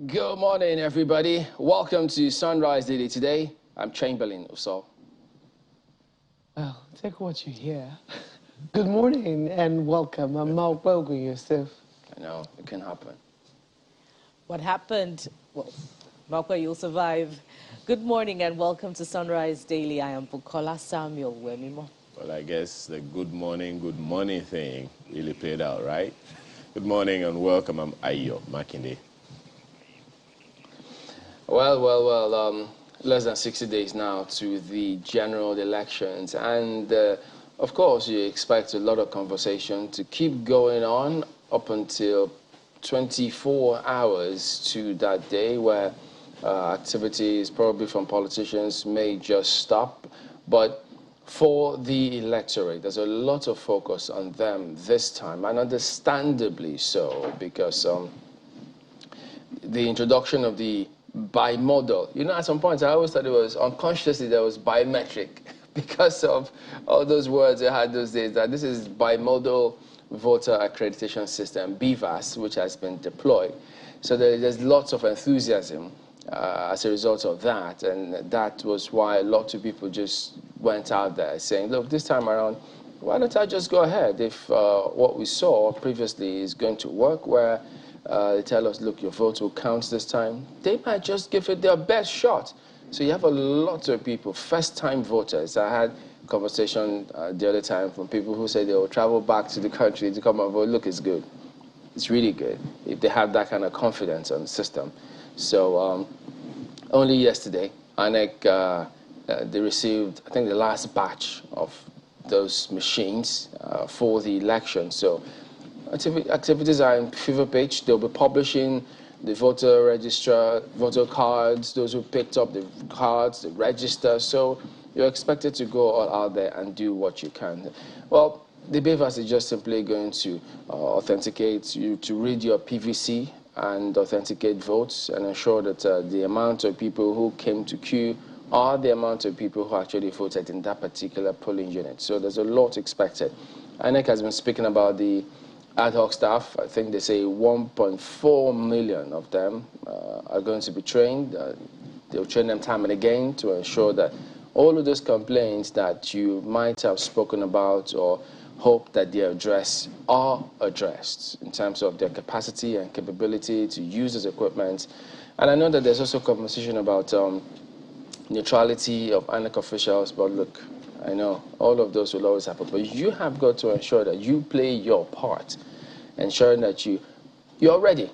Good morning, everybody. Welcome to Sunrise Daily today. I'm Chamberlain Uso. Well, take what you hear. Good morning and welcome. I'm Mal Welcome yourself. I know, it can happen. What happened? Well, Malpa, you'll survive. Good morning and welcome to Sunrise Daily. I am Bukola Samuel Wemimo. Well, I guess the good morning thing really played out, right? Good morning and welcome. I'm Ayo Makinde. Well, less than 60 days now to the general elections. And, of course, you expect a lot of conversation to keep going on up until 24 hours to that day where activities, probably from politicians, may just stop. But for the electorate, there's a lot of focus on them this time, and understandably so, because the introduction of the bimodal. You know, at some point, I always thought it was unconsciously there was biometric because of all those words I had those days, that this is bimodal voter accreditation system, BVAS, which has been deployed. So there's lots of enthusiasm as a result of that, and that was why a lot of people just went out there saying, look, this time around, why don't I just go ahead if what we saw previously is going to work, where they tell us, look, your vote will count this time. They might just give it their best shot. So you have a lot of people, first-time voters. I had a conversation the other time from people who say they will travel back to the country to come and vote. Look, it's good. It's really good if they have that kind of confidence on the system. So only yesterday, INEC, they received, I think, the last batch of those machines for the election. So activities are in Fever Pitch. They'll be publishing the voter register, voter cards, those who picked up the cards, the register. So you're expected to go all out there and do what you can. Well, the BVAS is just simply going to authenticate you to read your PVC and authenticate votes and ensure that the amount of people who came to queue are the amount of people who actually voted in that particular polling unit. So there's a lot expected. INEC has been speaking about the ad hoc staff. I think they say 1.4 million of them are going to be trained. They'll train them time and again to ensure that all of those complaints that you might have spoken about or hope that they address are addressed in terms of their capacity and capability to use this equipment. And I know that there's also conversation about neutrality of INEC officials, but look, I know all of those will always happen, but you have got to ensure that you play your part, ensuring that you're ready,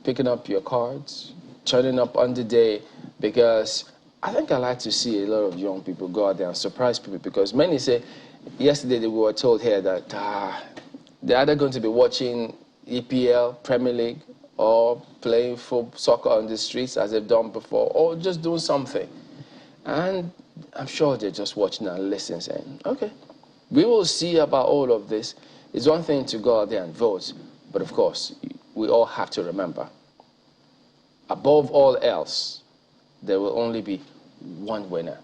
picking up your cards, turning up on the day, because I think I like to see a lot of young people go out there and surprise people, because many say, yesterday we were told here that they're either going to be watching EPL, Premier League, or playing soccer on the streets as they've done before, or just doing something. And I'm sure they're just watching and listening, saying, okay, we will see about all of this. It's one thing to go out there and vote, but of course, we all have to remember, above all else, there will only be one winner.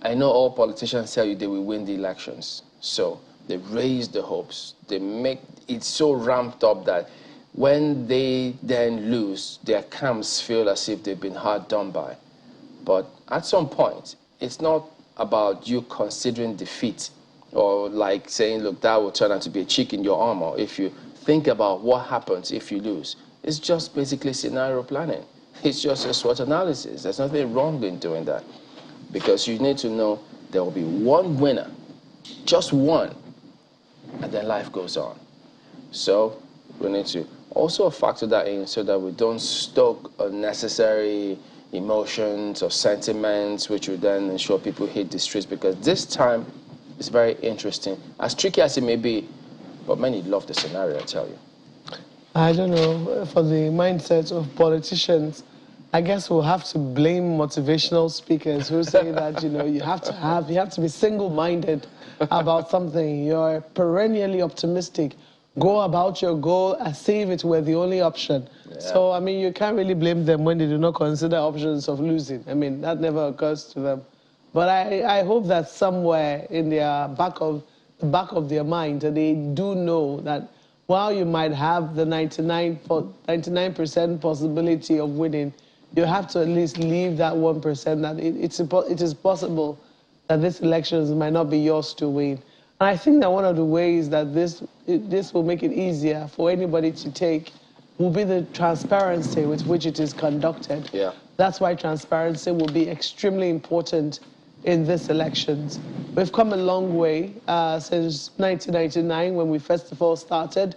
I know all politicians tell you they will win the elections, so they raise the hopes. They make it so ramped up that when they then lose, their camps feel as if they've been hard done by. But at some point, it's not about you considering defeat or like saying, look, that will turn out to be a chink in your armor if you think about what happens if you lose. It's just basically scenario planning. It's just a SWOT analysis. There's nothing wrong in doing that, because you need to know there will be one winner, just one, and then life goes on. So we need to also factor that in so that we don't stoke unnecessary emotions or sentiments, which would then ensure people hit the streets, because this time is very interesting. As tricky as it may be, but many love the scenario, I tell you. I don't know, for the mindset of politicians, I guess we'll have to blame motivational speakers who say that, you have to be single-minded about something. You're perennially optimistic. Go about your goal as if it were the only option. Yeah. So, I mean, you can't really blame them when they do not consider options of losing. I mean, that never occurs to them. But I hope that somewhere in the back of their mind, they do know that while you might have the 99% possibility of winning, you have to at least leave that 1% that it is possible that this elections might not be yours to win. And I think that one of the ways that this will make it easier for anybody to take will be the transparency with which it is conducted. Yeah. That's why transparency will be extremely important in these elections. We've come a long way since 1999 when we first of all started.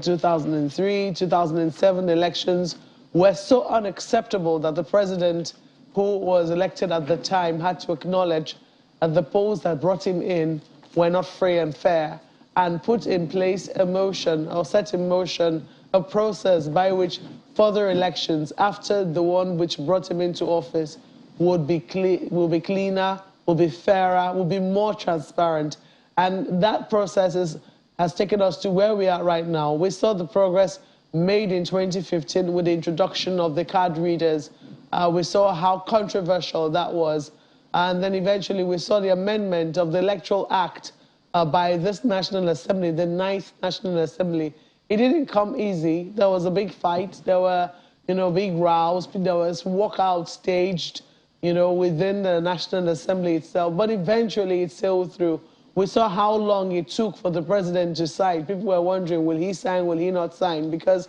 2003, 2007 elections were so unacceptable that the president who was elected at the time had to acknowledge that the polls that brought him in were not free and fair, and put in place a motion, or set in motion a process by which further elections after the one which brought him into office will be cleaner, will be fairer, will be more transparent. And that process has taken us to where we are right now. We saw the progress made in 2015 with the introduction of the card readers. We saw how controversial that was. And then eventually we saw the amendment of the Electoral Act by this National Assembly, the 9th National Assembly. It didn't come easy. There was a big fight. There were, big rows. There was walkout staged, within the National Assembly itself. But eventually it sailed through. We saw how long it took for the president to sign. People were wondering, will he sign, will he not sign? Because,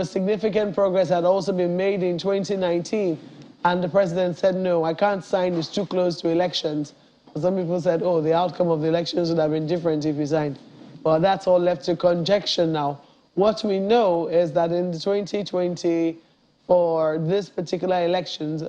significant progress had also been made in 2019. And the president said, no, I can't sign, it's too close to elections. Some people said, oh, the outcome of the elections would have been different if he signed. Well, that's all left to conjecture now. What we know is that in 2020, for this particular elections,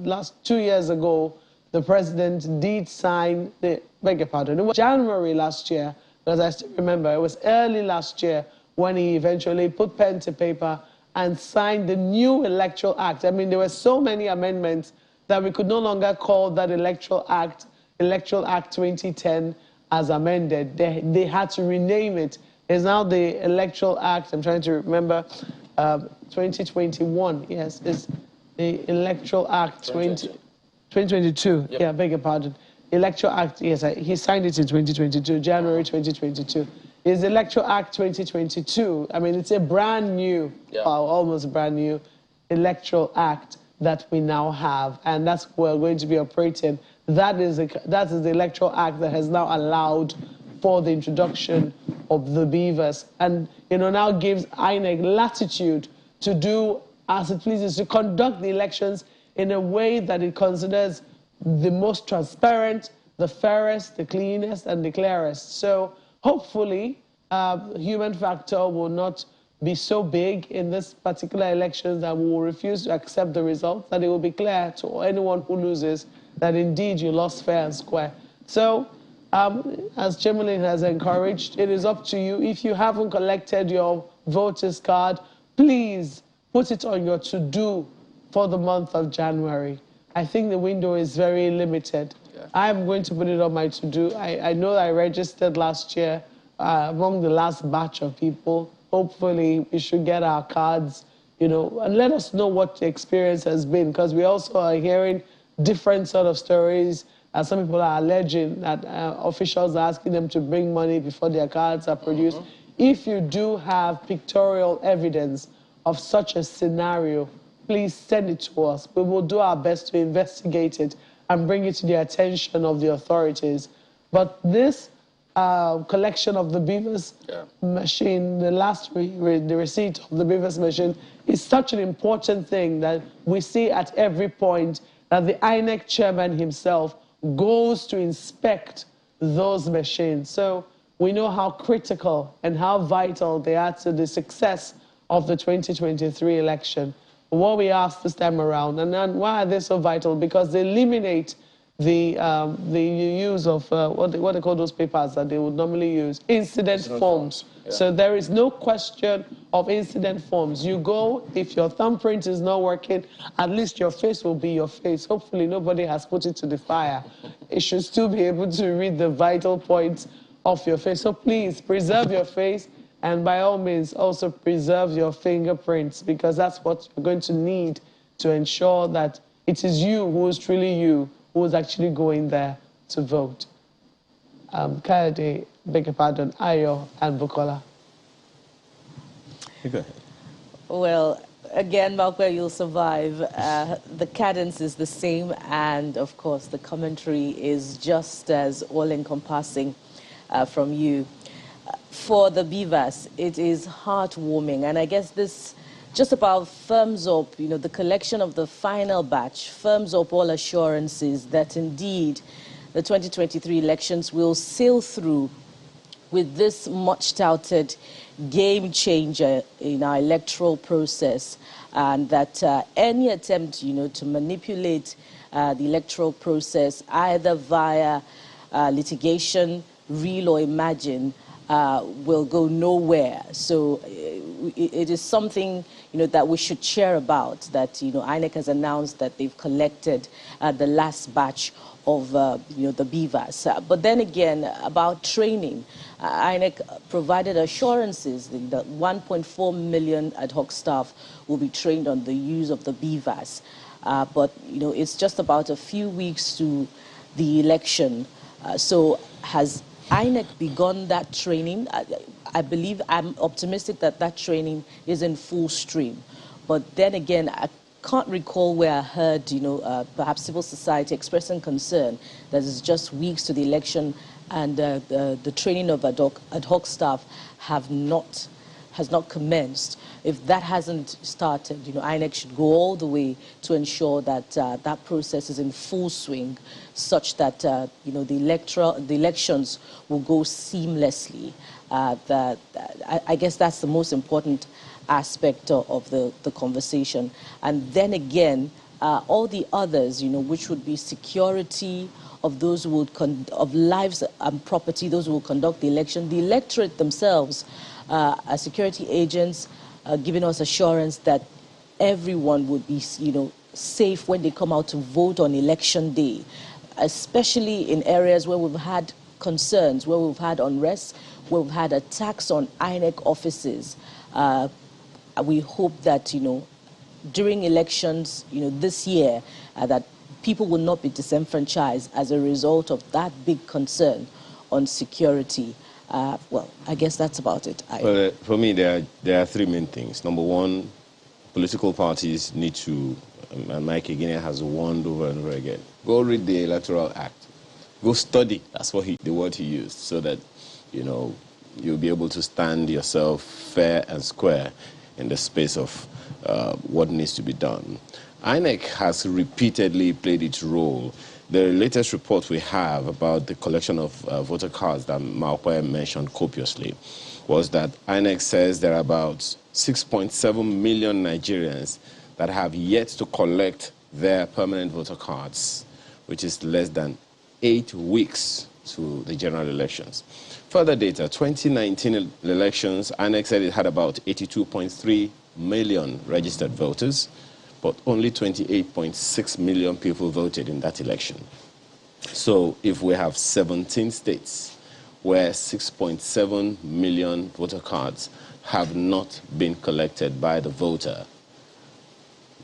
last 2 years ago, the president did sign it was January last year, because I still remember, it was early last year when he eventually put pen to paper and signed the new Electoral Act. I mean, there were so many amendments that we could no longer call that Electoral Act 2010 as amended. They had to rename it. It's now the Electoral Act, I'm trying to remember, 2021, yes, it's the Electoral Act 2022, yep. Yeah, beg your pardon. Electoral Act, yes, he signed it in 2022, January 2022. It's Electoral Act 2022. I mean, it's a brand new, almost brand new Electoral Act that we now have, and that's what we're going to be operating. That is the Electoral Act that has now allowed for the introduction of the beavers, and now gives INEC latitude to do as it pleases, to conduct the elections in a way that it considers the most transparent, the fairest, the cleanest, and the clearest. So hopefully, human factor will not be so big in this particular election that we will refuse to accept the result, that it will be clear to anyone who loses that indeed you lost fair and square. So, as Chamberlain has encouraged, it is up to you. If you haven't collected your voter's card, please put it on your to-do for the month of January. I think the window is very limited. Yeah. I'm going to put it on my to-do. I know I registered last year among the last batch of people. Hopefully, we should get our cards, and let us know what the experience has been, because we also are hearing different sort of stories. Some people are alleging that officials are asking them to bring money before their cards are produced. If you do have pictorial evidence of such a scenario, please send it to us. We will do our best to investigate it and bring it to the attention of the authorities. But this collection of the beavers machine, the receipt of the beavers machine, is such an important thing that we see at every point that the INEC chairman himself goes to inspect those machines. So we know how critical and how vital they are to the success of the 2023 election. What we asked this time around, and then why are they so vital? Because they eliminate the use of, what they call those papers that they would normally use, incident forms. Yeah. So there is no question of incident forms. You go, if your thumbprint is not working, at least your face will be your face. Hopefully nobody has put it to the fire. It should still be able to read the vital points of your face. So please, preserve your face, and by all means, also preserve your fingerprints, because that's what you're going to need to ensure that it is you who is truly you who is actually going there to vote. Kayode, beg your pardon, Ayo and Bukola. Go ahead. Well, again, Malcolm, you'll survive. The cadence is the same, and of course, the commentary is just as all-encompassing from you. For the Beavers, it is heartwarming, and I guess this just about firms up, the collection of the final batch firms up all assurances that indeed the 2023 elections will sail through with this much touted game changer in our electoral process, and that any attempt, to manipulate the electoral process either via litigation, real or imagined, will go nowhere. So it is something, that we should share about, that, INEC has announced that they've collected the last batch of, the beavers. But then again, about training, INEC provided assurances that 1.4 million ad hoc staff will be trained on the use of the beavers. But, it's just about a few weeks to the election. So has INEC begun that training? I believe, I'm optimistic that that training is in full stream. But then again, I can't recall where I heard, perhaps civil society expressing concern that it's just weeks to the election and the training of ad hoc staff has not commenced. If that hasn't started, INEC should go all the way to ensure that that process is in full swing, such that the elections will go seamlessly. I guess that's the most important aspect of the conversation. And then again, all the others, which would be security of those who would of lives and property, those who will conduct the election, the electorate themselves, as security agents, giving us assurance that everyone would be, safe when they come out to vote on election day, especially in areas where we've had concerns, where we've had unrest, where we've had attacks on INEC offices. We hope that, during elections, this year, that people will not be disenfranchised as a result of that big concern on security. Well, I guess that's about it. Well, for me, there are three main things. Number one, political parties need to, and Mike Egine has warned over and over again, go read the Electoral Act. Go study. That's what the word he used, so that, you'll be able to stand yourself fair and square in the space of what needs to be done. INEC has repeatedly played its role. The latest report we have about the collection of voter cards that Malpoe mentioned copiously was that INEC says there are about 6.7 million Nigerians that have yet to collect their permanent voter cards, which is less than 8 weeks to the general elections. Further data, 2019 elections, INEC said it had about 82.3 million registered voters, but only 28.6 million people voted in that election. So if we have 17 states where 6.7 million voter cards have not been collected by the voter,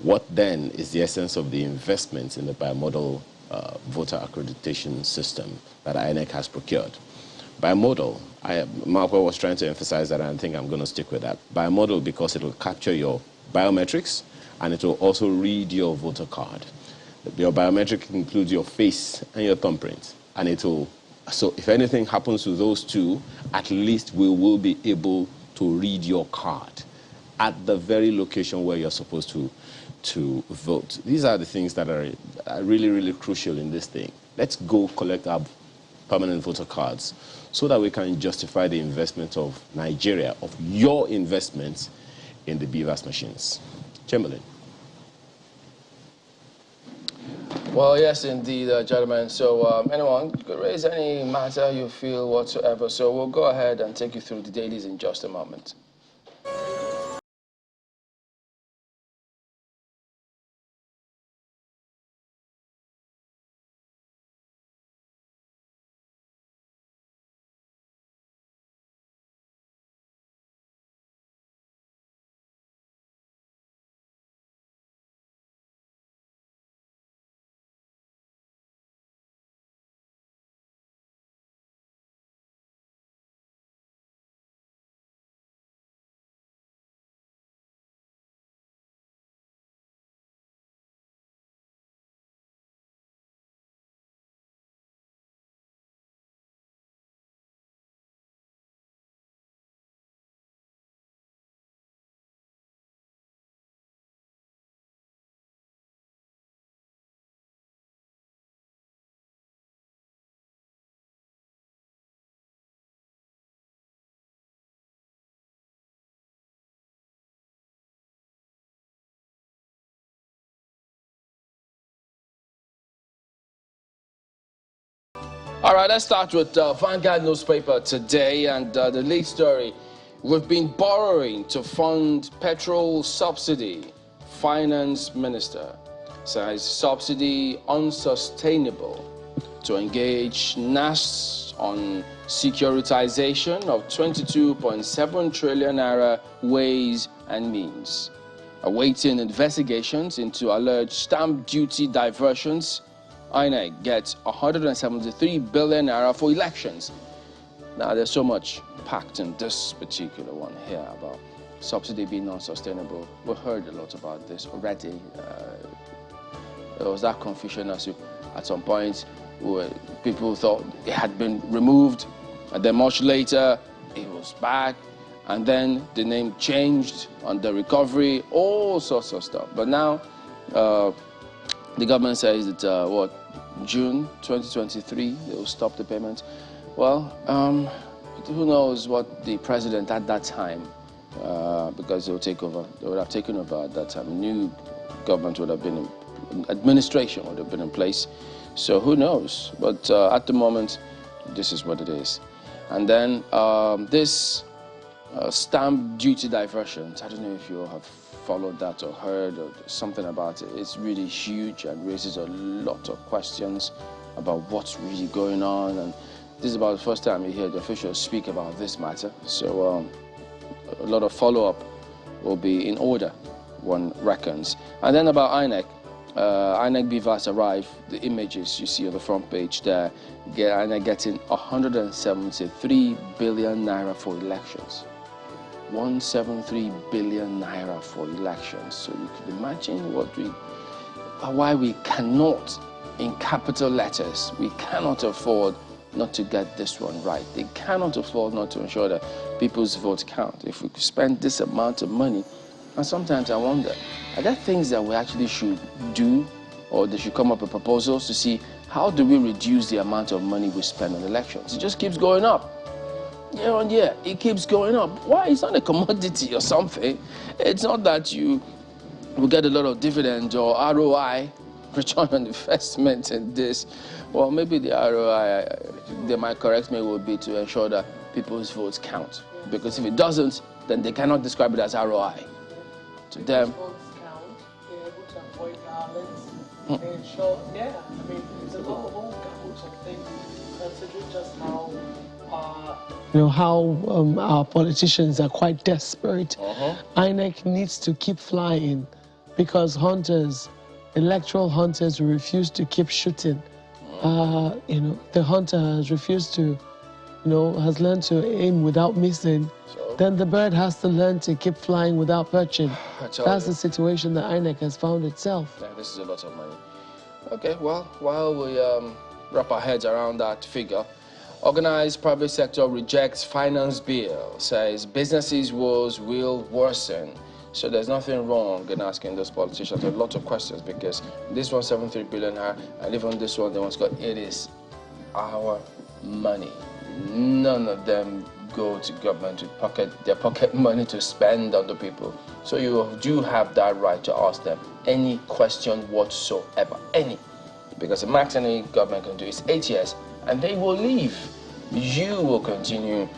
what then is the essence of the investment in the bimodal voter accreditation system that INEC has procured? Bimodal, Marco was trying to emphasize that, and I think I'm going to stick with that. Bimodal because it will capture your biometrics and it will also read your voter card. Your biometric includes your face and your thumbprint, and it will. So if anything happens to those two, at least we will be able to read your card at the very location where you're supposed to vote. These are the things that are really, really crucial in this thing. Let's go collect our permanent voter cards so that we can justify the investment of Nigeria, of your investments in the BVAS machines. Chamberlain. Well, yes, indeed, gentlemen. So anyone could raise any matter you feel whatsoever. So we'll go ahead and take you through the dailies in just a moment. All right, let's start with Vanguard newspaper today, and the lead story. We've been borrowing to fund petrol subsidy. Finance Minister says subsidy unsustainable to engage NAS on securitization of 22.7 trillion naira ways and means. Awaiting investigations into alleged stamp duty diversions, INEC gets 173 billion naira for elections. Now, there's so much packed in this particular one here about subsidy being non-sustainable. We've heard a lot about this already. There was that confusion as to, at some point, where people thought it had been removed, and then much later, it was back, and then the name changed on the recovery, all sorts of stuff. But now, the government says that, June 2023, they will stop the payment. Well, who knows what the president at that time, because they will take over, they would have taken over at that time. New government would have been in, administration would have been in place. So who knows? But at the moment, this is what it is. And then this stamp duty diversions, I don't know if you have followed that or heard or something about it. It's really huge and raises a lot of questions about what's really going on. And this is about the first time you hear the officials speak about this matter. So a lot of follow-up will be in order, one reckons. And then about INEC. INEC beavers arrive. The images you see on the front page there, INEC getting 173 billion naira for elections. 173 billion naira for elections. So you can imagine why we cannot, in capital letters, we cannot afford not to get this one right. They cannot afford not to ensure that people's votes count. If we spend this amount of money, and sometimes I wonder, are there things that we actually should do, or they should come up with proposals to see how do we reduce the amount of money we spend on elections? It just keeps going up. Year on year, it keeps going up. Why? It's not a commodity or something. It's not that you will get a lot of dividend or ROI, return on investment in this. Well, maybe the ROI, they might correct me, would be to ensure that people's votes count. Because if it doesn't, then they cannot describe it as ROI. To them. Votes count, they're able to avoid violence, they ensure, I mean, it's a whole gamut of things, considering just how our politicians are quite desperate. INEC needs to keep flying because hunters, electoral hunters, refuse to keep shooting. The hunter has refused to, has learned to aim without missing. So? Then the bird has to learn to keep flying without perching. That's the situation that INEC has found itself. Yeah, this is a lot of money. Okay, well, while we wrap our heads around that figure, organized private sector rejects finance bill, says businesses' woes will worsen. So there's nothing wrong in asking those politicians a lot of questions, because this 173 billion and even this one, they once got, it is our money. None of them go to government with their pocket money to spend on the people. So you do have that right to ask them any question whatsoever, any. Because the max any government can do is 8 years, and they will leave. You will continue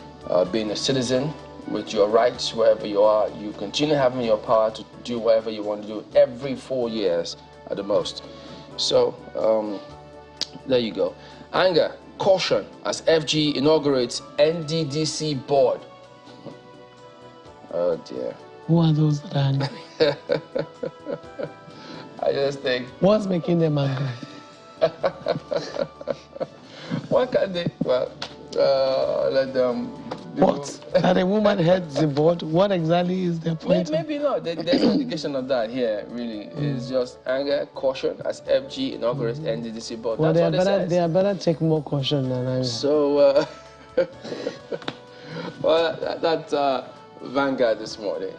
being a citizen with your rights wherever you are. You continue having your power to do whatever you want to do every 4 years at the most. So there you go. Anger, caution as FG inaugurates NDDC board. Oh dear. Who are those that are angry? I just think. What's making them angry? Why can't they? Well, let them. What? That a woman heads the board? What exactly is their point? Maybe not. There's no indication of that here, really. It's just anger, caution as FG inaugurates NDDC board. Well, That's what it says. they are better take more caution than anger. So, well, that's Vanguard this morning.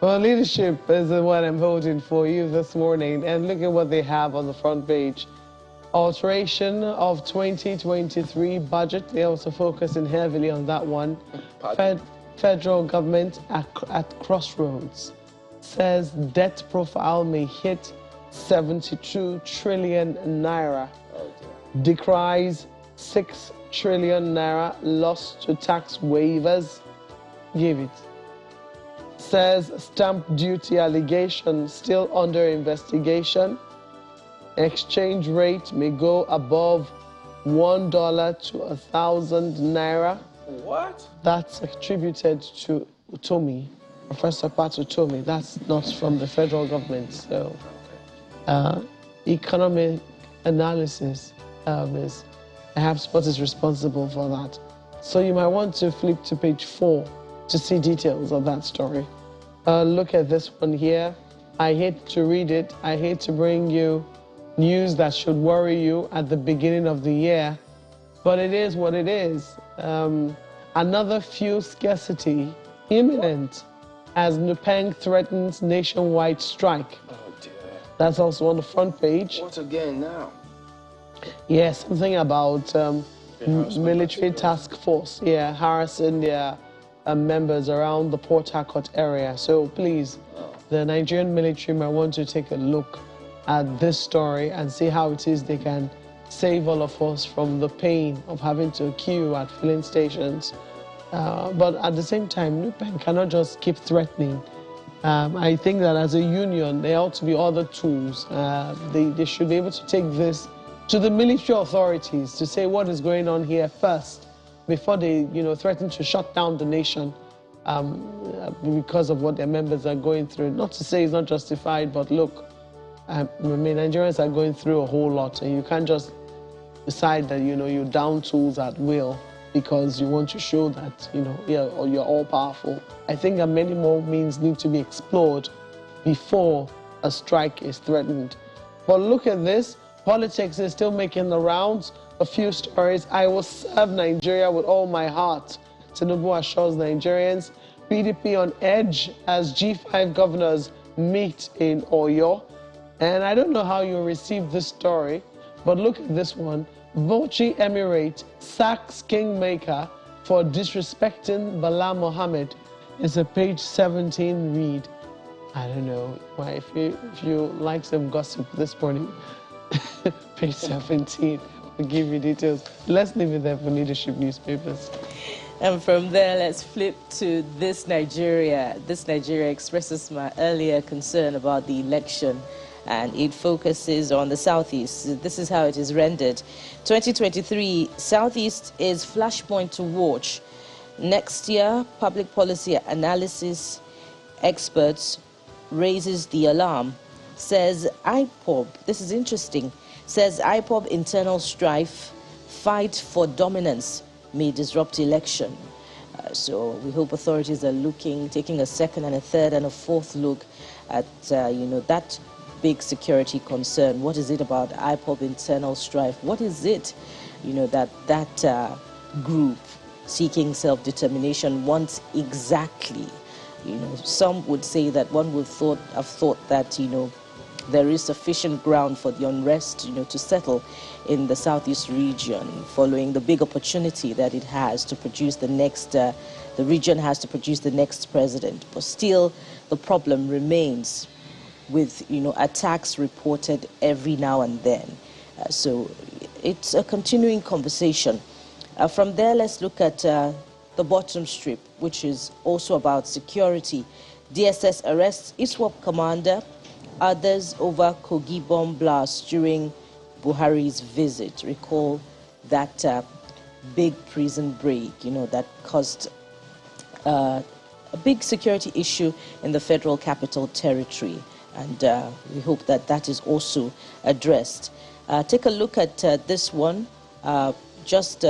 Well, leadership is what I'm holding for you this morning. And look at what they have on the front page. Alteration of 2023 budget. They're also focusing heavily on that one. Federal government at crossroads. Says debt profile may hit 72 trillion naira. Oh dear. Decries 6 trillion naira lost to tax waivers. Give it. Says stamp duty allegation still under investigation. Exchange rate may go above $1 to 1,000 naira. What? That's attributed to Utomi, Professor Patu Utomi. That's not from the federal government. So, economic analysis is perhaps what is responsible for that. So you might want to flip to page 4 to see details of that story. Look at this one here. I hate to read it. I hate to bring you news that should worry you at the beginning of the year, but it is what it is. Another fuel scarcity imminent as Nupeng threatens nationwide strike. Oh dear. That's also on the front page. What again now? Yes, something about military task force, harassing their members around the Port Harcourt area. So please, the Nigerian military might want to take a look at this story and see how it is they can save all of us from the pain of having to queue at filling stations. But at the same time, Nupeng cannot just keep threatening. I think that as a union, there ought to be other tools. They should be able to take this to the military authorities to say what is going on here first before they, threaten to shut down the nation because of what their members are going through. Not to say it's not justified, but look, Nigerians are going through a whole lot, and you can't just decide that, you down tools at will because you want to show that, you're all powerful. I think that many more means need to be explored before a strike is threatened. But look at this. Politics is still making the rounds. A few stories. I will serve Nigeria with all my heart. Tinubu assures Nigerians. PDP on edge as G5 governors meet in Oyo. And I don't know how you received this story, but look at this one. Vochi Emirate sacks Kingmaker for disrespecting Bala Mohammed. It's a page 17 read. I don't know why. If you like some gossip this morning, page 17 will give you details. Let's leave it there for leadership newspapers. And from there, let's flip to This Nigeria. This Nigeria expresses my earlier concern about the election, and it focuses on the Southeast. This is how it is rendered. 2023, Southeast is flashpoint to watch. Next year, public policy analysis experts raises the alarm. Says IPOB, this is interesting, says IPOB internal strife, fight for dominance may disrupt election. So we hope authorities are taking a second and a third and a fourth look at, that big security concern. What is it about IPOB internal strife? What is it, that group seeking self-determination wants exactly? Some would say that one would have thought that, there is sufficient ground for the unrest, to settle in the Southeast region, following the big opportunity that it has to produce the next, the region has to produce the next president. But still, the problem remains with, attacks reported every now and then. So it's a continuing conversation. From there, let's look at the bottom strip, which is also about security. DSS arrests ISWAP commander, others over Kogi bomb blast during Buhari's visit. Recall that big prison break, that caused a big security issue in the Federal Capital Territory. And we hope that that is also addressed. Take a look at this one, just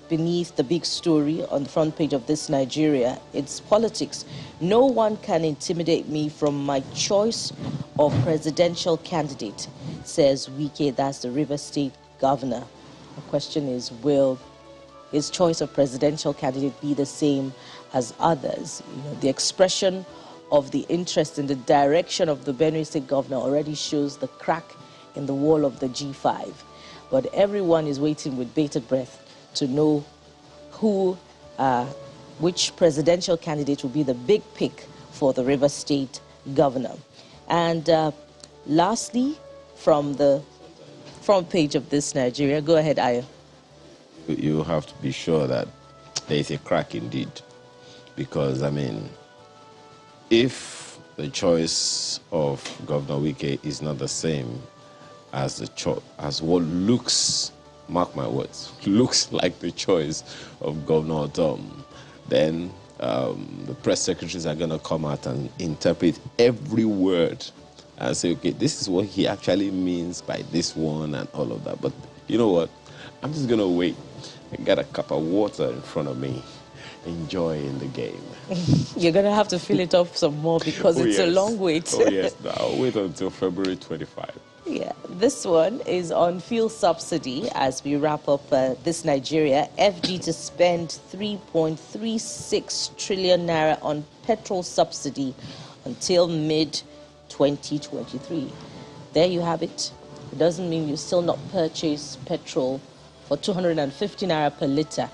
beneath the big story on the front page of This Nigeria. It's politics. No one can intimidate me from my choice of presidential candidate, says Wike, that's the River State governor. The question is, will his choice of presidential candidate be the same as others? The expression of the interest in the direction of the Benue State governor already shows the crack in the wall of the G5. But everyone is waiting with bated breath to know which presidential candidate will be the big pick for the River State governor. And lastly, from the front page of This Nigeria, go ahead, Ayo. you have to be sure that there is a crack indeed. Because, I mean, if the choice of Governor Wike is not the same as as what looks, mark my words, looks like the choice of Governor Tom, then the press secretaries are going to come out and interpret every word and say, okay, this is what he actually means by this one and all of that. But you know what? I'm just going to wait and get a cup of water in front of me, enjoying the game. You're going to have to fill it up some more because it's a long wait. Oh, yes. I'll wait until February 25. Yeah, this one is on fuel subsidy as we wrap up this Nigeria. FG to spend 3.36 trillion naira on petrol subsidy until mid-2023. There you have it. It doesn't mean you still not purchase petrol for 250 naira per litre,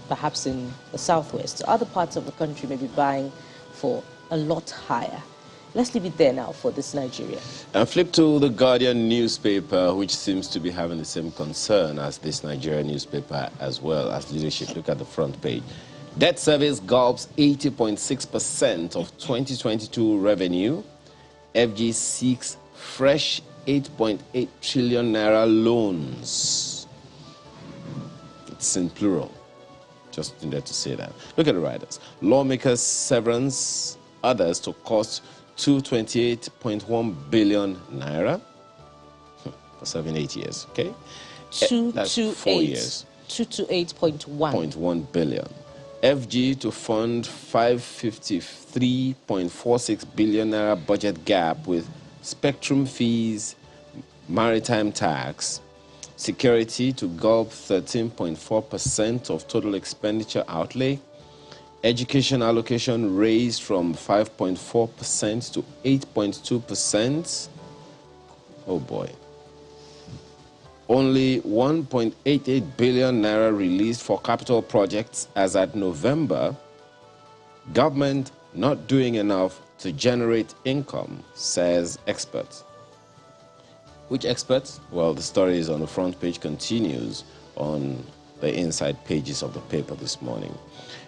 perhaps in the southwest. Other parts of the country may be buying for a lot higher. Let's leave it there now for this Nigeria. And flip to the Guardian newspaper, which seems to be having the same concern as this Nigeria newspaper as well as leadership. Look at the front page. Debt service gulps 80.6% of 2022 revenue. FG seeks fresh 8.8 trillion naira loans. It's in plural. Just needed to say that. Look at the riders. Lawmakers severance others to cost 228.1 billion naira for 7-8 years. Okay, that's 4 years. 228.1 billion. FG to fund 553.46 billion naira budget gap with spectrum fees, maritime tax. Security to gulp 13.4% of total expenditure outlay. Education allocation raised from 5.4% to 8.2%. Oh boy. Only 1.88 billion naira released for capital projects as at November. Government not doing enough to generate income, says experts. Which experts? Well, the story is on the front page, continues on the inside pages of the paper this morning.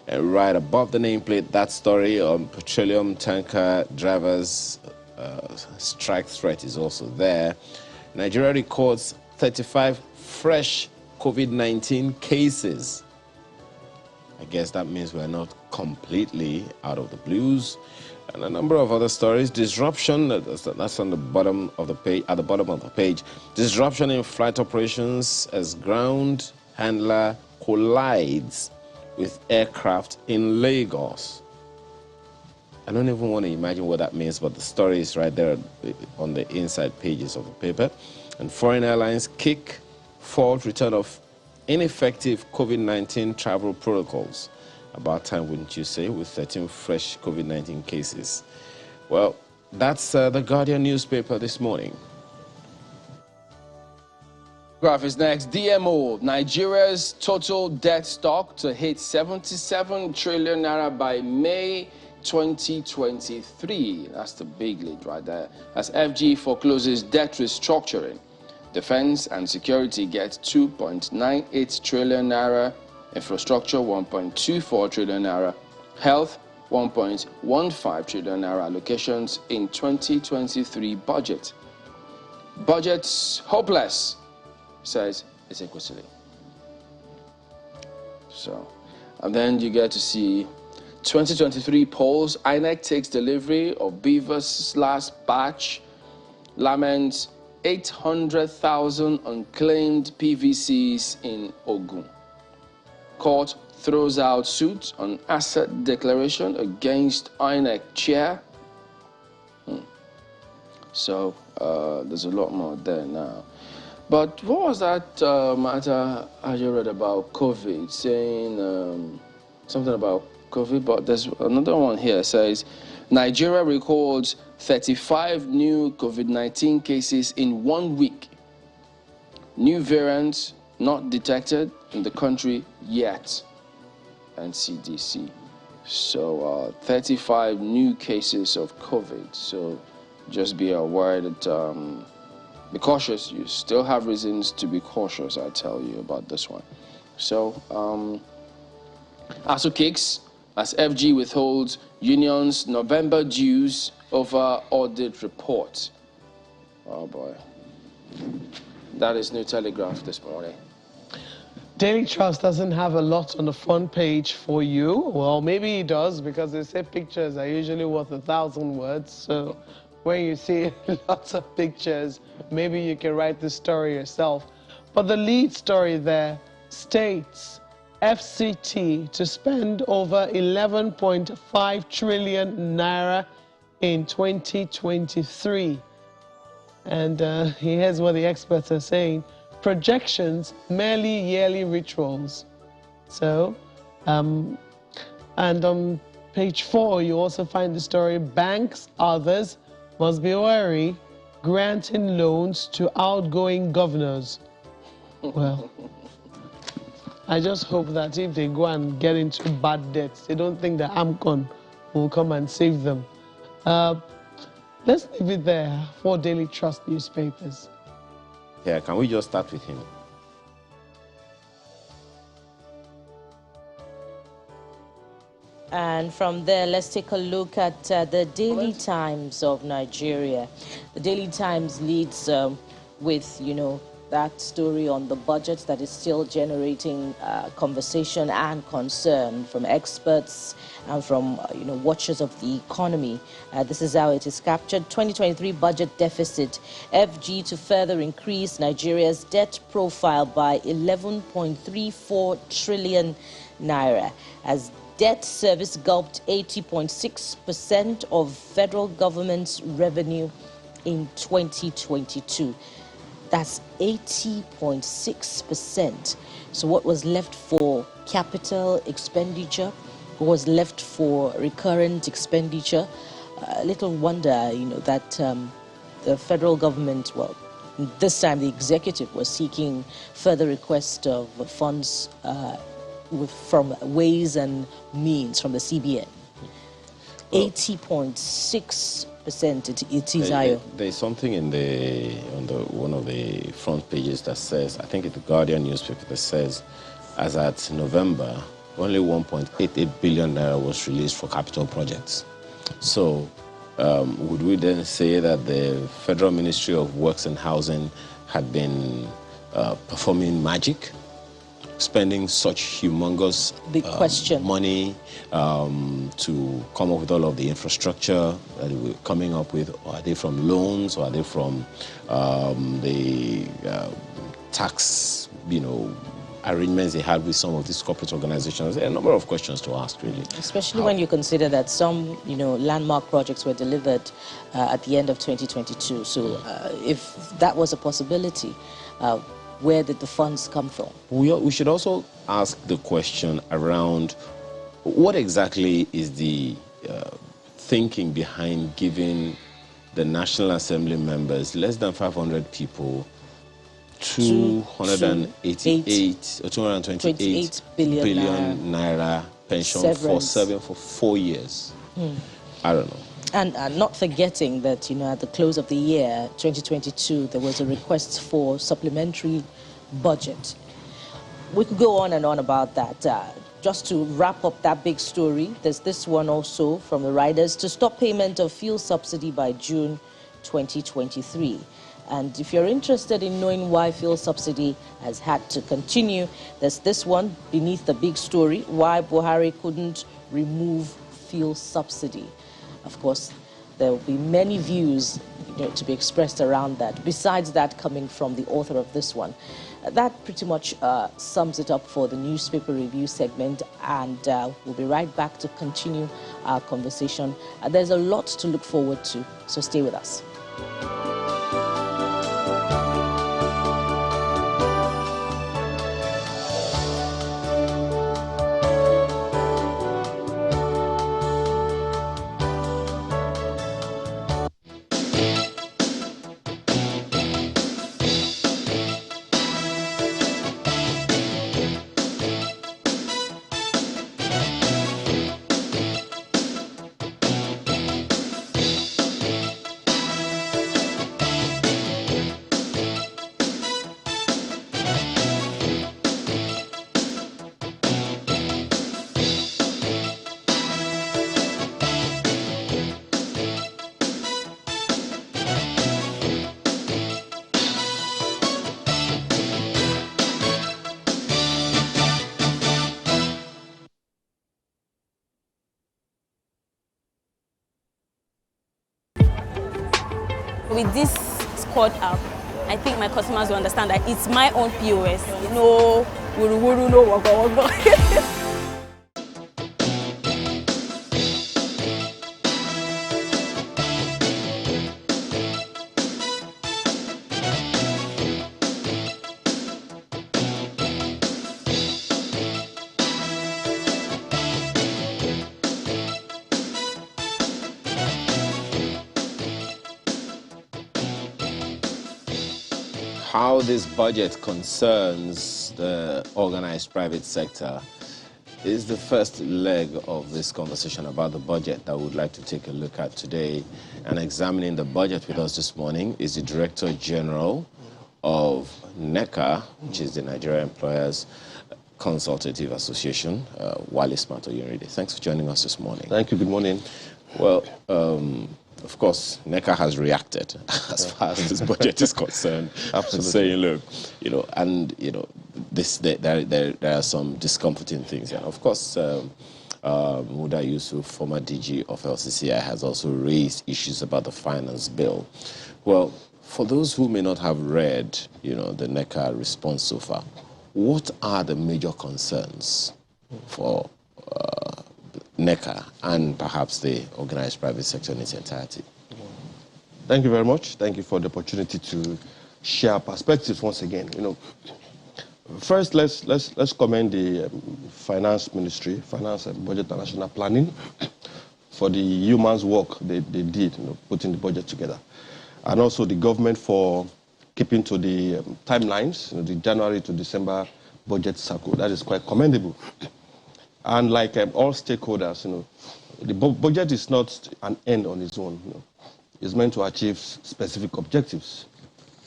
And right above the nameplate, that story on petroleum tanker drivers strike threat is also there. Nigeria records 35 fresh COVID-19 cases. I guess that means we're not completely out of the blues. And a number of other stories. Disruption, that's on the bottom of the page, at the bottom of the page. Disruption in flight operations as ground handler collides with aircraft in Lagos. I don't even want to imagine what that means, but the story is right there on the inside pages of the paper. And foreign airlines kick fault return of ineffective COVID-19 travel protocols. About time, wouldn't you say, with 13 fresh COVID-19 cases. Well, that's the Guardian newspaper this morning. Graph is next. DMO, Nigeria's total debt stock to hit 77 trillion naira by May 2023. That's the big lead right there. As FG forecloses debt restructuring, defense and security get 2.98 trillion naira, infrastructure 1.24 trillion naira, health 1.15 trillion naira allocations in 2023 budget. Budget's hopeless, says Ezekwesili. So, and then you get to see 2023 polls. INEC takes delivery of Beaver's last batch, laments 800,000 unclaimed PVCs in Ogun. Court throws out suit on asset declaration against INEC chair. So there's a lot more there now. But what was that matter I just read about COVID, saying something about COVID, but there's another one here says, Nigeria records 35 new COVID-19 cases in 1 week. New variants not detected in the country yet, and CDC. So 35 new cases of COVID. So just be aware that be cautious. You still have reasons to be cautious, I tell you, about this one. So, ASU kicks as FG withholds union's November dues over audit report. Oh boy. That is New Telegraph this morning. Daily Trust doesn't have a lot on the front page for you. Well, maybe it does, because they say pictures are usually worth 1,000 words. So when you see lots of pictures, maybe you can write the story yourself. But the lead story there states FCT to spend over 11.5 trillion naira in 2023. And here's what the experts are saying. Projections, merely yearly rituals. So, and on page 4, you also find the story, banks, others must be wary, granting loans to outgoing governors. Well, I just hope that if they go and get into bad debts, they don't think the AMCON will come and save them. Let's leave it there for Daily Trust newspapers. Yeah, can we just start with him? And from there, let's take a look at the Daily Times of Nigeria. The Daily Times leads with, that story on the budget that is still generating conversation and concern from experts and from, watchers of the economy. This is how it is captured. 2023 budget deficit, FG to further increase Nigeria's debt profile by 11.34 trillion naira as debt service gulped 80.6% of federal government's revenue in 2022. That's 80.6%. So what was left for capital expenditure, what was left for recurrent expenditure, little wonder, that the federal government, well, this time the executive was seeking further request of funds from Ways and Means from the CBN. 80.6%. It is higher. There's something in on one of the front pages that says, I think it's the Guardian newspaper, that says, as at November, only 1.88 billion naira was released for capital projects. So, would we then say that the Federal Ministry of Works and Housing had been performing magic, spending such humongous money to come up with all of the infrastructure that we're coming up with? Or are they from loans, or are they from the tax, arrangements they had with some of these corporate organizations? There are a number of questions to ask, really. Especially when you consider that some, landmark projects were delivered at the end of 2022. So if that was a possibility, where did the funds come from? We should also ask the question around what exactly is the thinking behind giving the National Assembly members, less than 500 people, 288 or 228 billion naira pension for 4 years. I don't know. And not forgetting that, at the close of the year, 2022, there was a request for supplementary budget. We could go on and on about that. Just to wrap up that big story, there's this one also from the riders to stop payment of fuel subsidy by June 2023. And if you're interested in knowing why fuel subsidy has had to continue, there's this one beneath the big story, why Buhari couldn't remove fuel subsidy. Of course, there will be many views to be expressed around that, besides that coming from the author of this one. That pretty much sums it up for the newspaper review segment, and we'll be right back to continue our conversation. There's a lot to look forward to, so stay with us. with this squad app, I think my customers will understand that it's my own POS. No wuru wuru, no waka waka. How this budget concerns the organized private sector is the first leg of this conversation about the budget that we would like to take a look at today. And examining the budget with us this morning is the Director General of NECA, which is the Nigeria Employers Consultative Association, Wale Smart-Oyenride. Thanks for joining us this morning. Thank you. Good morning. Well, of course, NECA has reacted as far as this budget is concerned. Absolutely. Saying, look, there are some discomforting things. And of course, Muda Yusuf, former DG of LCCI, has also raised issues about the finance bill. Well, for those who may not have read, the NECA response so far, what are the major concerns for NECA and perhaps the organized private sector in its entirety? Thank you very much. Thank you for the opportunity to share perspectives once again. First, let's commend the Finance Ministry, Finance and Budget and National Planning, for the yeoman's work they did, putting the budget together, and also the government for keeping to the timelines, the January to December budget cycle. That is quite commendable. And like all stakeholders, the budget is not an end on its own. It's meant to achieve specific objectives.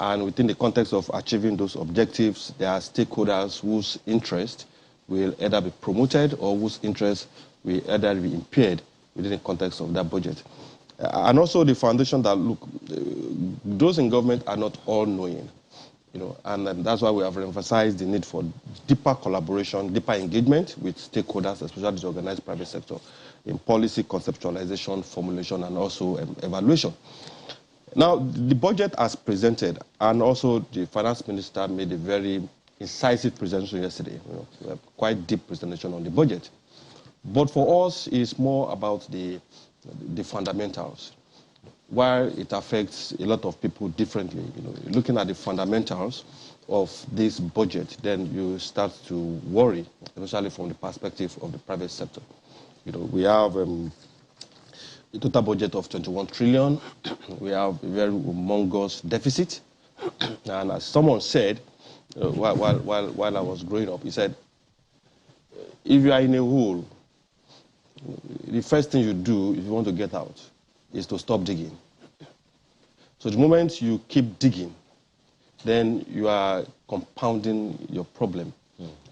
And within the context of achieving those objectives, there are stakeholders whose interest will either be promoted or whose interest will either be impaired within the context of that budget. And also the foundation that, look, those in government are not all knowing. And that's why we have emphasized the need for deeper collaboration, deeper engagement with stakeholders, especially the organized private sector, in policy conceptualization, formulation, and also evaluation. Now, the budget as presented, and also the finance minister made a very incisive presentation yesterday, quite deep presentation on the budget. But for us, it's more about the fundamentals. While it affects a lot of people differently, looking at the fundamentals of this budget, then you start to worry, especially from the perspective of the private sector. We have a total budget of 21 trillion. We have a very humongous deficit. And as someone said, while I was growing up, he said, if you are in a hole, the first thing you do if you want to get out is to stop digging. So the moment you keep digging, then you are compounding your problem.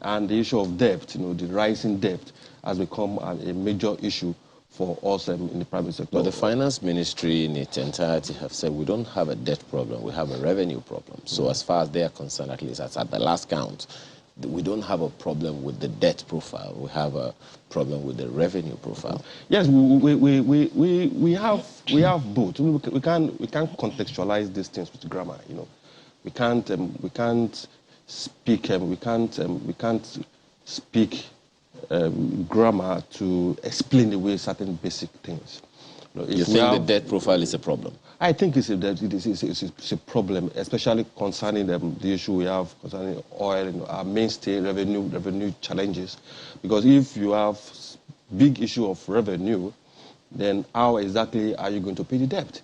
And the issue of debt, the rising debt, has become a major issue for us in the private sector. But the finance ministry in its entirety have said we don't have a debt problem, we have a revenue problem. So as far as they are concerned, at least at the last count, we don't have a problem with the debt profile. We have a problem with the revenue profile. Yes, we have both. We can't contextualize these things with grammar. We can't speak grammar to explain away certain basic things. You think the debt profile is a problem? I think it's a problem, especially concerning the issue we have concerning oil, our mainstay revenue challenges. Because if you have big issue of revenue, then how exactly are you going to pay the debt?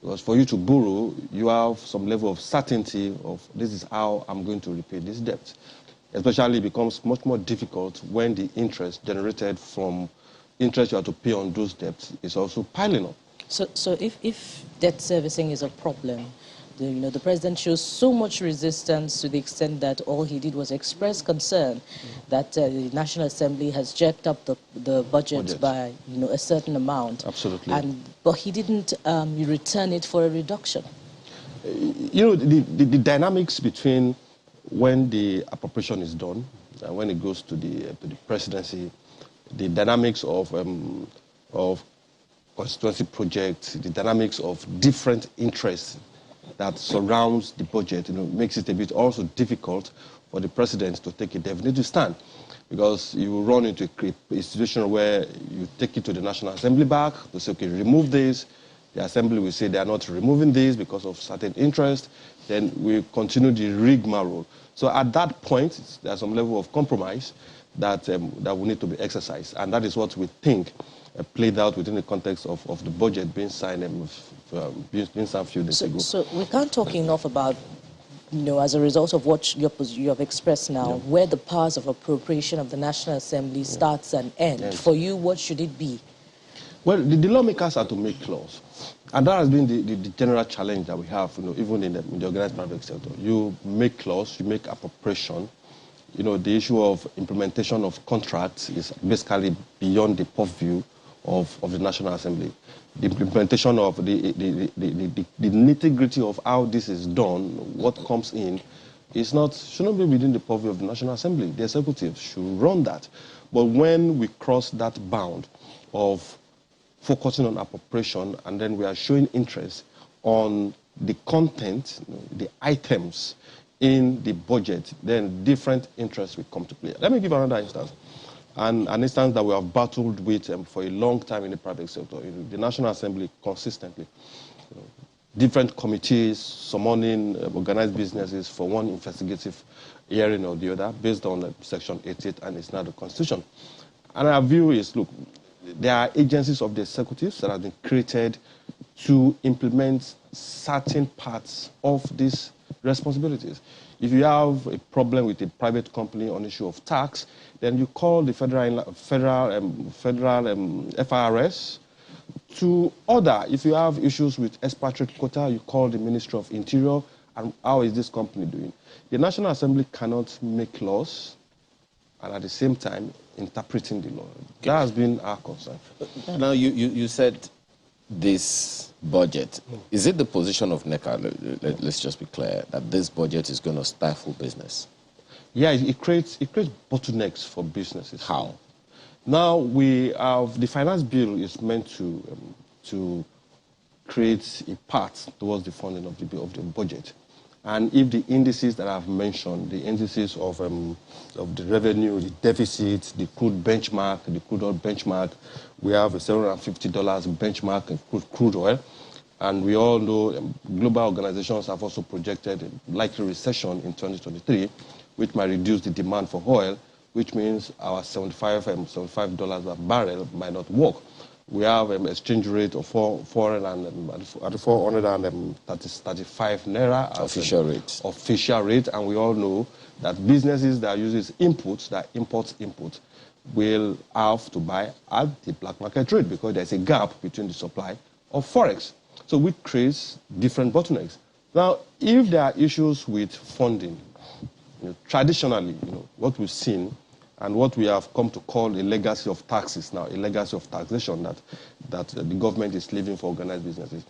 Because for you to borrow, you have some level of certainty of this is how I'm going to repay this debt. Especially it becomes much more difficult when the interest generated from interest you have to pay on those debts is also piling up. So if debt servicing is a problem, the president shows so much resistance to the extent that all he did was express concern that the National Assembly has jacked up the budget by a certain amount. Absolutely. But he didn't return it for a reduction. The dynamics between when the appropriation is done and when it goes to the presidency, the dynamics of constituency projects, the dynamics of different interests that surrounds the budget, makes it a bit also difficult for the president to take a definitive stand, because you will run into a situation where you take it to the National Assembly back to say, okay, remove this. The Assembly will say they are not removing this because of certain interest. Then we continue the rigmarole. So at that point, there's some level of compromise that will need to be exercised, and that is what we think played out within the context of the budget being signed being signed a few days ago. So we can't talk enough about, as a result of what you have expressed now, where the powers of appropriation of the National Assembly starts and ends. For you, what should it be? Well, the lawmakers are to make laws. And that has been the general challenge that we have, even in the organized private sector. You make laws, you make appropriation. The issue of implementation of contracts is basically beyond the purview of the National Assembly. The implementation of the nitty-gritty of how this is done, what comes in, shouldn't be within the purview of the National Assembly. The executive should run that. But when we cross that bound of focusing on appropriation, and then we are showing interest on the content, the items in the budget, then different interests will come to play. Let me give another instance. An instance that we have battled with for a long time in the private sector. The National Assembly consistently, different committees summoning organized businesses for one investigative hearing or the other based on Section 88 and it's now the Constitution. And our view is, look, there are agencies of the executives that have been created to implement certain parts of these responsibilities. If you have a problem with a private company on issue of tax, then you call the federal FRS to order. If you have issues with expatriate quota, you call the Ministry of Interior, and how is this company doing? The National Assembly cannot make laws and at the same time interpreting the law. That has been our concern. Now, you said this budget. Is it the position of NECA, let's just be clear, that this budget is going to stifle business? Yeah, it creates bottlenecks for businesses. How? Now, the finance bill is meant to create a path towards the funding of the budget. And if the indices that I've mentioned, the indices of the revenue, the deficit, the crude benchmark, the crude oil benchmark, we have a $750 benchmark in crude oil. And we all know global organizations have also projected a likely recession in 2023, which might reduce the demand for oil, which means our $75 per barrel might not work. We have an exchange rate of 435 naira. Official rate. Official rate, and we all know that businesses that uses inputs, that imports input, will have to buy at the black market rate because there's a gap between the supply of forex. So which creates different bottlenecks. Now, if there are issues with funding, traditionally, what we've seen and what we have come to call a legacy of taxes now, a legacy of taxation that the government is leaving for organized businesses.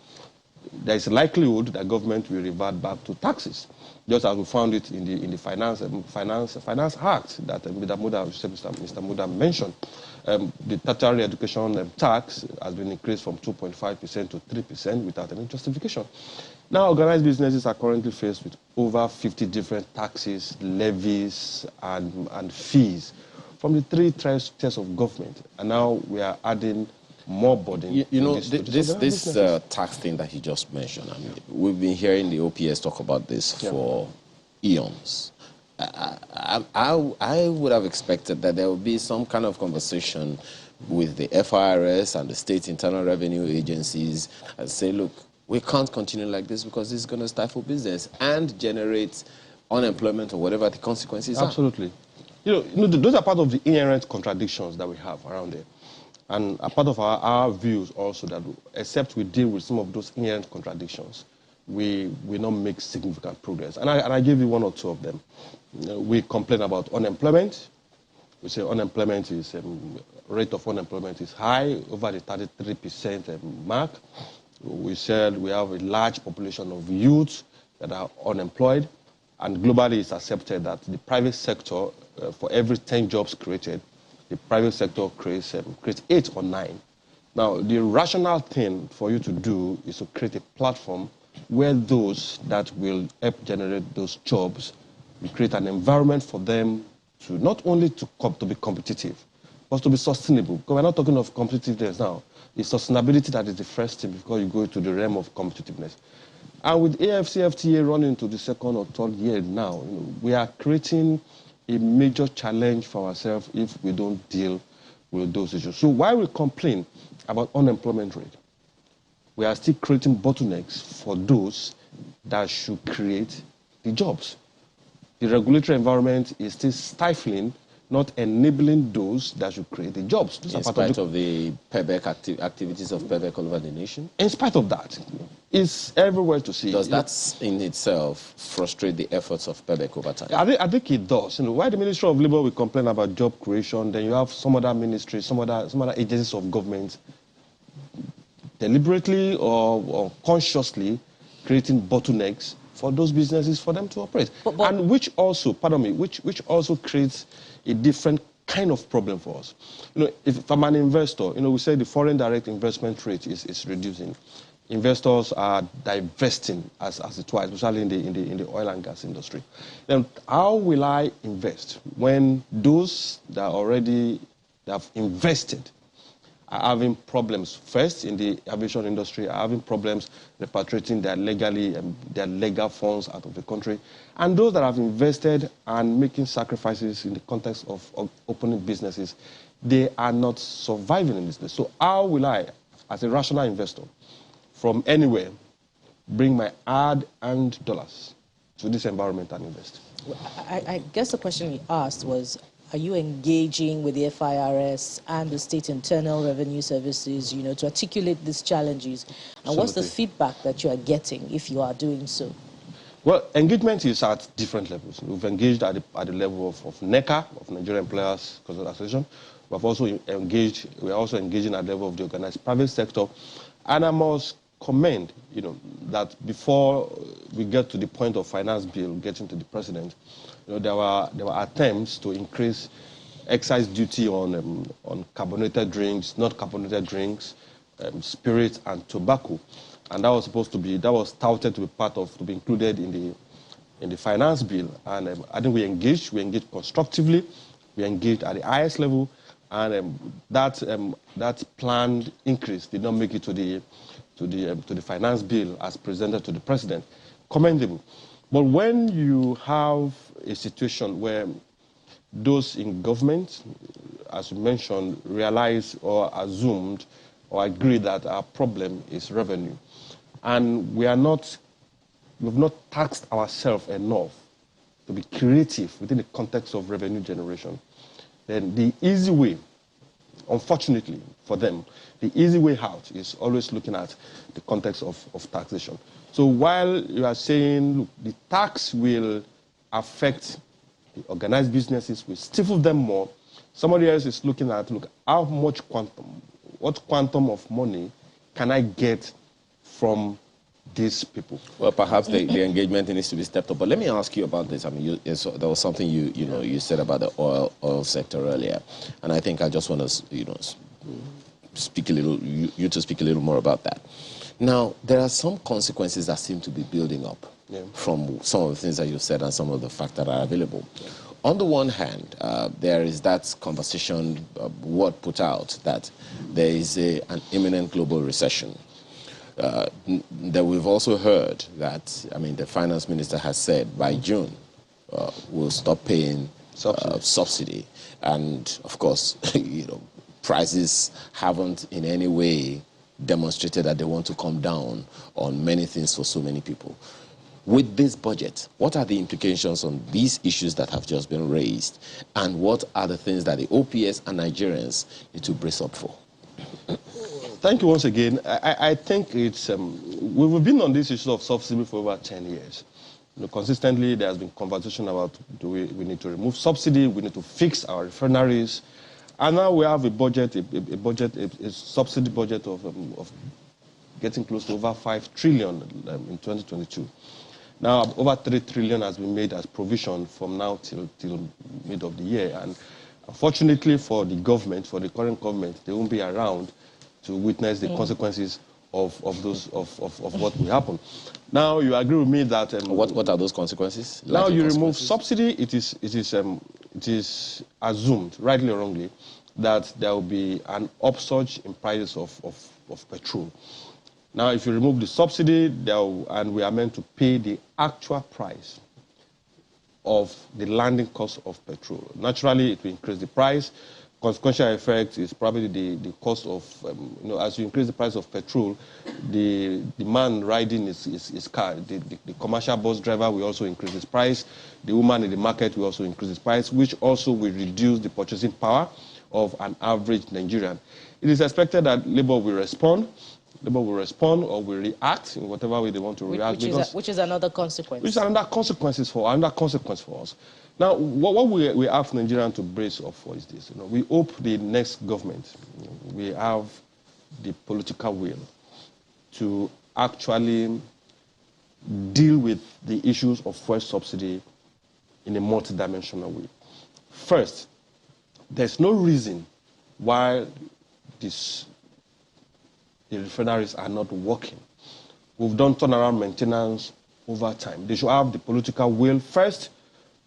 There is a likelihood that government will revert back to taxes, just as we found it in the Finance Act that Mr. Muda mentioned. The tertiary education tax has been increased from 2.5% to 3% without any justification. Now, organized businesses are currently faced with over 50 different taxes, levies, and fees from the three tiers of government. And now we are adding more burden. This tax thing that he just mentioned, I mean, we've been hearing the OPS talk about this for eons. I would have expected that there would be some kind of conversation with the FIRS and the state internal revenue agencies and say, look, we can't continue like this because this is going to stifle business and generate unemployment or whatever the consequences are. Absolutely. Those are part of the inherent contradictions that we have around there. And a part of our views also that except we deal with some of those inherent contradictions, we will not make significant progress. And I give you one or two of them. We complain about unemployment. We say unemployment is, rate of unemployment is high, over the 33% mark. We said we have a large population of youths that are unemployed, and globally it's accepted that the private sector, for every 10 jobs created, the private sector creates 8 or 9 Now, the rational thing for you to do is to create a platform where those that will help generate those jobs, you create an environment for them to not only to be competitive, but to be sustainable. Because we're not talking of competitiveness now. It's sustainability that is the first thing before you go to the realm of competitiveness. And with AFCFTA running into the second or third year now, we are creating a major challenge for ourselves if we don't deal with those issues. So while we complain about unemployment rate, we are still creating bottlenecks for those that should create the jobs. The regulatory environment is still stifling, not enabling those that should create the jobs. In spite of the PEBEC activities of PEBEC all over the nation? In spite of that, it's everywhere to see. Does that in itself frustrate the efforts of PEBEC over time? I think it does. Why the Ministry of Labour will complain about job creation, then you have some other ministries, some other agencies of government deliberately or consciously creating bottlenecks for those businesses for them to operate. And which also, which also creates a different kind of problem for us. If I'm an investor, we say the foreign direct investment rate is reducing. Investors are divesting, as it were, especially in the oil and gas industry. Then how will I invest when those that have invested are having problems? First, in the aviation industry, are having problems repatriating their legal funds out of the country. And those that have invested and making sacrifices in the context of opening businesses, they are not surviving in this place. So how will I, as a rational investor, from anywhere, bring my hard-earned dollars to this environment and invest? I guess the question he asked was, are you engaging with the FIRS and the state internal revenue services, to articulate these challenges? And Absolutely. What's the feedback that you are getting if you are doing so? Well, engagement is at different levels. We've engaged at the level of NECA, of Nigerian Employers Association. We are also engaging at the level of the organized private sector. And I must commend, that before we get to the point of finance bill getting to the president, there were attempts to increase excise duty on carbonated drinks, not carbonated drinks, spirits and tobacco, and that was touted to be included in the finance bill. And I think we engaged constructively, we engaged at the highest level, and that planned increase did not make it to the finance bill as presented to the president. Commendable. But when you have a situation where those in government, as you mentioned, realize or assumed or agree that our problem is revenue, and we've not taxed ourselves enough to be creative within the context of revenue generation, then the easy way, unfortunately for them, the easy way out is always looking at the context of taxation. So while you are saying, look, the tax will affect the organized businesses, will stifle them more, somebody else is looking at, how much what quantum of money can I get from these people? Well, perhaps the engagement needs to be stepped up. But let me ask you about this. I mean, there was something you said about the oil sector earlier, and I think I just want to speak a little more about that. Now, there are some consequences that seem to be building up from some of the things that you've said and some of the facts that are available. On the one hand, there is that conversation, word put out, that there is an imminent global recession. That we've also heard that, the finance minister has said by June we'll stop paying subsidy. And of course, prices haven't in any way demonstrated that they want to come down on many things for so many people. With this budget, what are the implications on these issues that have just been raised? And what are the things that the OPS and Nigerians need to brace up for? Thank you once again. I think it's we've been on this issue of subsidy for over 10 years. Consistently, there has been conversation about we need to remove subsidy, we need to fix our refineries, and now we have a subsidy budget of getting close to over 5 trillion in 2022. Now, over 3 trillion has been made as provision from now till mid of the year, and unfortunately for the government, for the current government, they won't be around to witness the consequences of what will happen. Now, you agree with me that... what are those consequences? Now you remove subsidy, it is assumed, rightly or wrongly, that there will be an upsurge in prices of petrol. Now, if you remove the subsidy, and we are meant to pay the actual price of the landing cost of petrol. Naturally, it will increase the price. Consequential effect is probably the cost of, as you increase the price of petrol, the man riding his car, the commercial bus driver will also increase his price. The woman in the market will also increase his price, which also will reduce the purchasing power of an average Nigerian. It is expected that Labour will respond. Labour will respond or will react in whatever way they want to react. Which is another consequence. Which is another consequence for us. Now, what we ask Nigerians to brace up for is this. We hope the next government, we have the political will to actually deal with the issues of fuel subsidy in a multidimensional way. First, there's no reason why the refineries are not working. We've done turnaround maintenance over time. They should have the political will first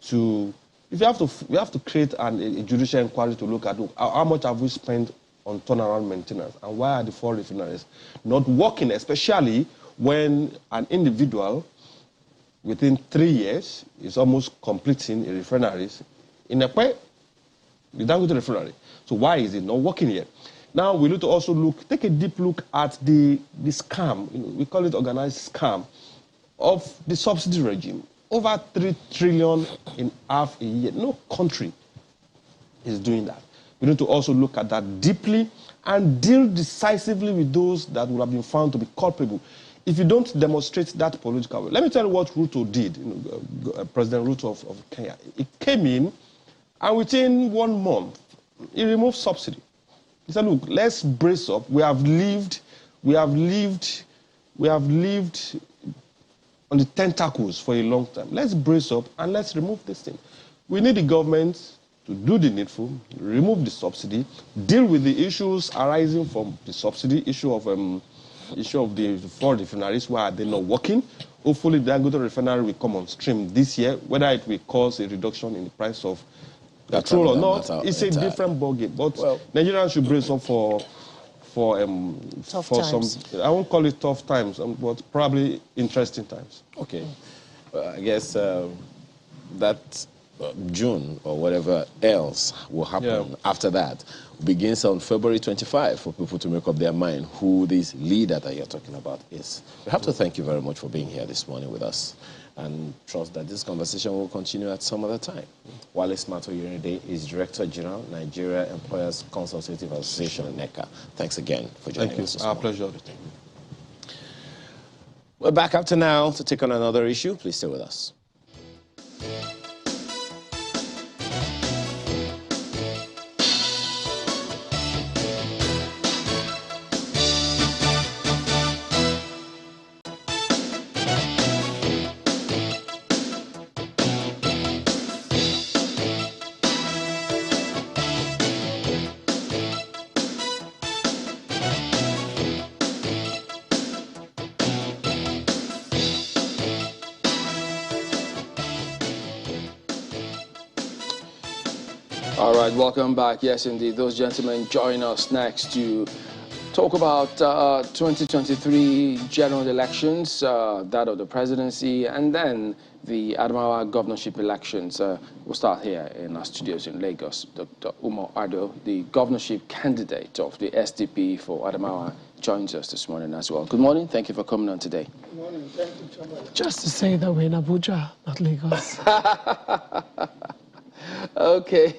to, we have to create a judicial inquiry to look at how much have we spent on turnaround maintenance and why are the 4 refineries not working, especially when an individual within 3 years is almost completing a refinery in a way, the Dangote refinery. So why is it not working yet? Now we need to also take a deep look at the scam, we call it organized scam, of the subsidy regime. Over 3 trillion in half a year. No country is doing that. We need to also look at that deeply and deal decisively with those that would have been found to be culpable. If you don't demonstrate that political will. Let me tell you what Ruto did, President Ruto of Kenya. He came in, and within 1 month, he removed subsidy. He said, look, let's brace up. We have lived on the tentacles for a long time. Let's brace up and let's remove this thing. We need the government to do the needful, remove the subsidy, deal with the issues arising from the subsidy, issue of the 4 refineries, why are they not working? Hopefully the Dangote refinery will come on stream this year, whether it will cause a reduction in the price of petrol or not, it's a different ballgame. But Nigerians should brace up for some, I won't call it tough times, but probably interesting times. Okay. I guess that June or whatever else will happen after that begins on February 25 for people to make up their mind who this leader that you're talking about is. We have to thank you very much for being here this morning with us and trust that this conversation will continue at some other time. Wale Smarto Yerinde is Director General, Nigeria Employers Consultative Association, NECA. Thanks again for joining us this morning. Our pleasure. We're back after now to take on another issue. Please stay with us. All right, welcome back. Yes, indeed, those gentlemen join us next to talk about 2023 general elections, that of the presidency, and then the Adamawa governorship elections. We'll start here in our studios in Lagos. Dr. Umar Ado, the governorship candidate of the SDP for Adamawa, joins us this morning as well. Good morning. Thank you for coming on today. Good morning. Thank you so much. Just to say that we're in Abuja, not Lagos. Okay.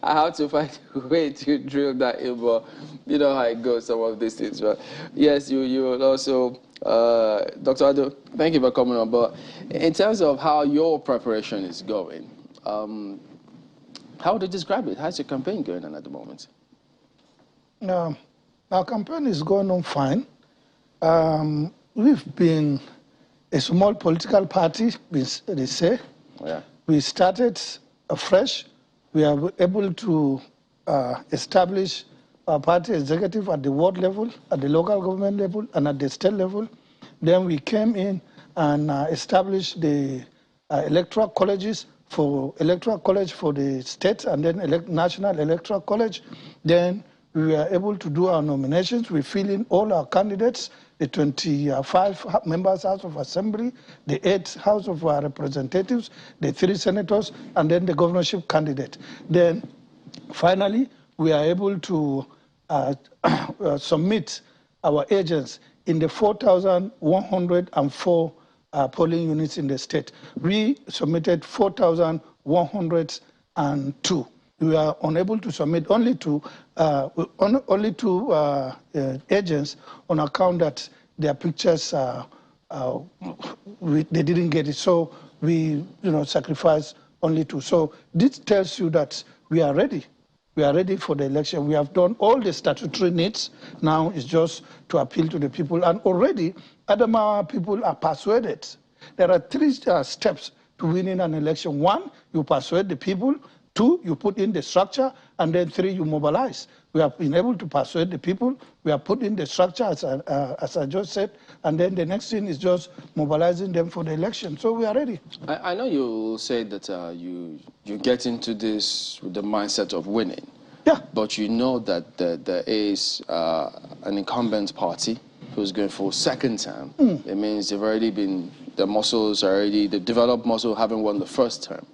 I have to find a way to drill that in, but you know how it goes, some of these things. But yes, you will also, Dr. Ado, thank you for coming on. But in terms of how your preparation is going, how would you describe it? How's your campaign going on at the moment? Our campaign is going on fine. We've been a small political party, they say. Yeah. We started afresh. We are able to establish party executive at the ward level, at the local government level, and at the state level. Then we came in and established the electoral colleges electoral college for the state and then national electoral college. Then we were able to do our nominations. We fill in all our candidates, the 25 members House of Assembly, the 8 House of Representatives, the 3 senators, and then the governorship candidate. Then finally, we are able to submit our agents in the 4,104 polling units in the state. We submitted 4,102. We are unable to submit only two agents on account that their pictures they didn't get it. So we sacrificed only 2. So this tells you that we are ready. We are ready for the election. We have done all the statutory needs. Now it's just to appeal to the people. And already, Adamawa people are persuaded. There are 3 steps to winning an election. 1, you persuade the people. 2, you put in the structure. And then 3, you mobilize. We have been able to persuade the people. We have put in the structure, as I just said. And then the next thing is just mobilizing them for the election. So we are ready. I know you say that you get into this with the mindset of winning. Yeah. But you know that there is an incumbent party who's going for 2nd term. It means they've already been, the developed muscle haven't won the 1st term.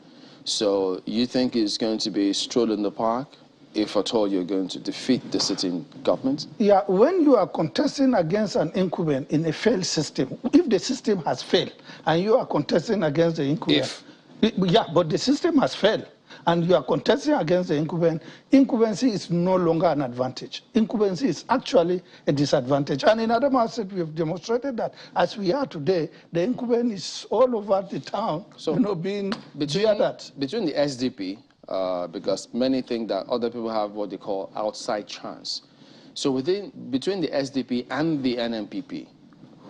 So you think it's going to be a stroll in the park if at all you're going to defeat the sitting government? Yeah, when you are contesting against an incumbent in a failed system, if the system has failed and you are contesting against the incumbent, yeah, but the system has failed and you are contesting against the incumbent, incumbency is no longer an advantage. Incumbency is actually a disadvantage. And in Adamawa State, we have demonstrated that as we are today, the incumbent is all over the town, so being jeered at. Between the SDP, because many think that other people have what they call outside chance. So between the SDP and the NMPP,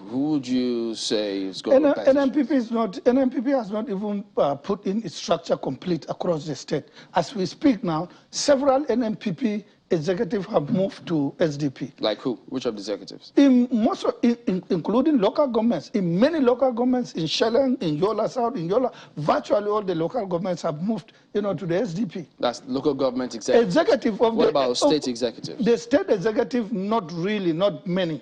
who would you say is going to NMPP has not even put in its structure complete across the state. As we speak now, several NMPP executives have moved to SDP. Like who? Which of the executives? Including local governments. In many local governments, in Shelleng, in Yola South, in Yola, virtually all the local governments have moved, to the SDP. That's local government executives. What about state executives? The state executive, not really, not many,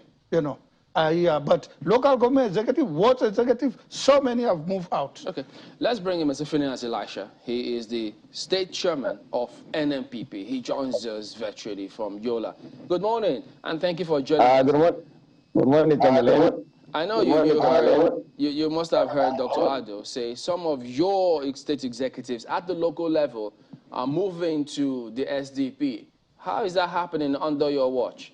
Yeah, but local government executive, ward executive, so many have moved out. Okay, let's bring him as a Phineas Elisha. He is the state chairman of NMPP. He joins us virtually from Yola. Good morning, and thank you for joining us. Good morning, Tamale. I know you must have heard Dr. Ado say some of your state executives at the local level are moving to the SDP. How is that happening under your watch?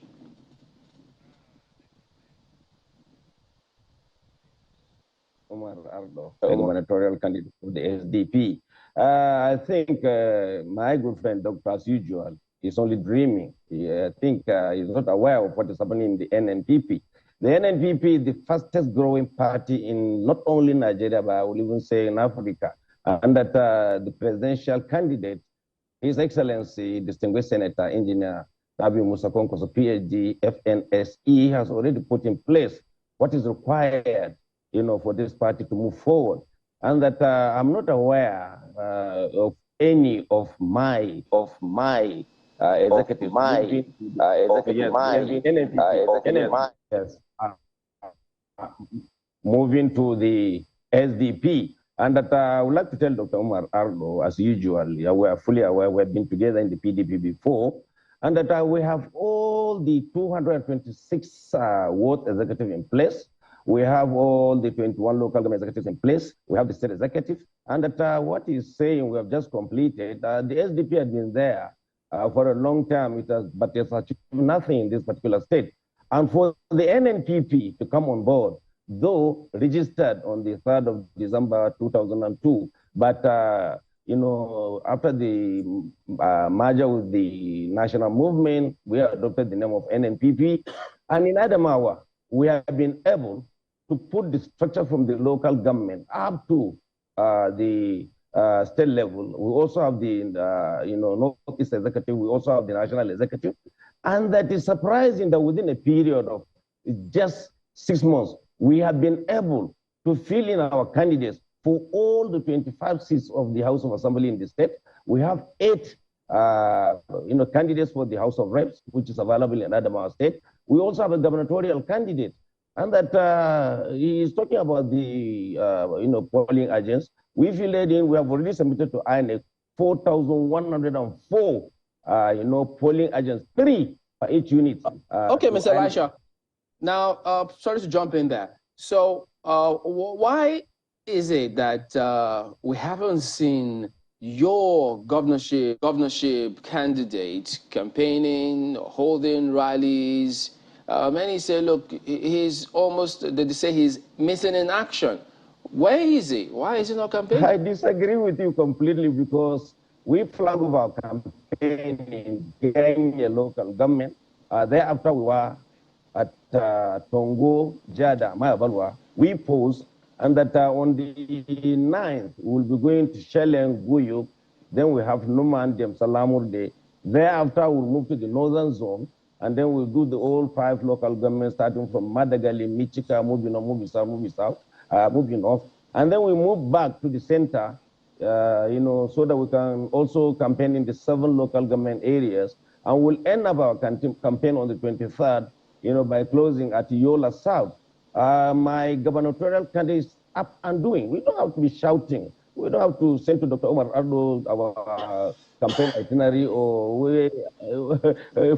Omar Ardo, the gubernatorial candidate for the SDP. I think my good friend, Dr. As usual, is only dreaming. I think he's not aware of what is happening in the NNPP. The NNPP is the fastest growing party in not only Nigeria, but I will even say in Africa. And that the presidential candidate, His Excellency, Distinguished Senator Engineer Rabi Musa Konkoso, PhD, FNSE, has already put in place what is required for this party to move forward. And that I'm not aware of any of my executive moving to the SDP. And that I would like to tell Dr. Omar Ardo, as usual, we are fully aware we've been together in the PDP before, and that we have all the 226 ward executives in place. We have all the 21 local government executives in place. We have the state executive. And that what he's saying we have just completed, the SDP has been there for a long time, but it has achieved nothing in this particular state. And for the NNPP to come on board, though registered on the 3rd of December 2002, but after the merger with the national movement, we adopted the name of NNPP. And in Adamawa, we have been able to put the structure from the local government up to the state level. We also have the Northeast Executive. We also have the National Executive. And that is surprising that within a period of just 6 months, we have been able to fill in our candidates for all the 25 seats of the House of Assembly in the state. We have 8 candidates for the House of Reps, which is available in Adamawa State. We also have a gubernatorial candidate, and that he is talking about the polling agents. We filled in. We have already submitted to INEC 4,104 polling agents, 3 per each unit. Okay, Mr. Elisha. Now, sorry to jump in there. So, why is it that we haven't seen your governorship candidate campaigning, holding rallies? Many say, look, he's almost, they say he's missing in action. Where is he? Why is he not campaigning? I disagree with you completely, because we flag off our campaign in Kenya local government. Thereafter, we were at Tongo, Jada, Mayabalwa. We posed, and that on the 9th, we will be going to Shelen, Guyuk. Then we have Numan, Dem Salamur Day. Thereafter, we'll move to the northern zone, and then we'll do the all 5 local governments, starting from Madagali, Michika, moving on, moving south, moving north. And then we move back to the center, so that we can also campaign in the 7 local government areas. And we'll end up our campaign on the 23rd, by closing at Yola South. My gubernatorial candidate is up and doing. We don't have to be shouting. We don't have to send to Dr. Omar Ardo our campaign itinerary or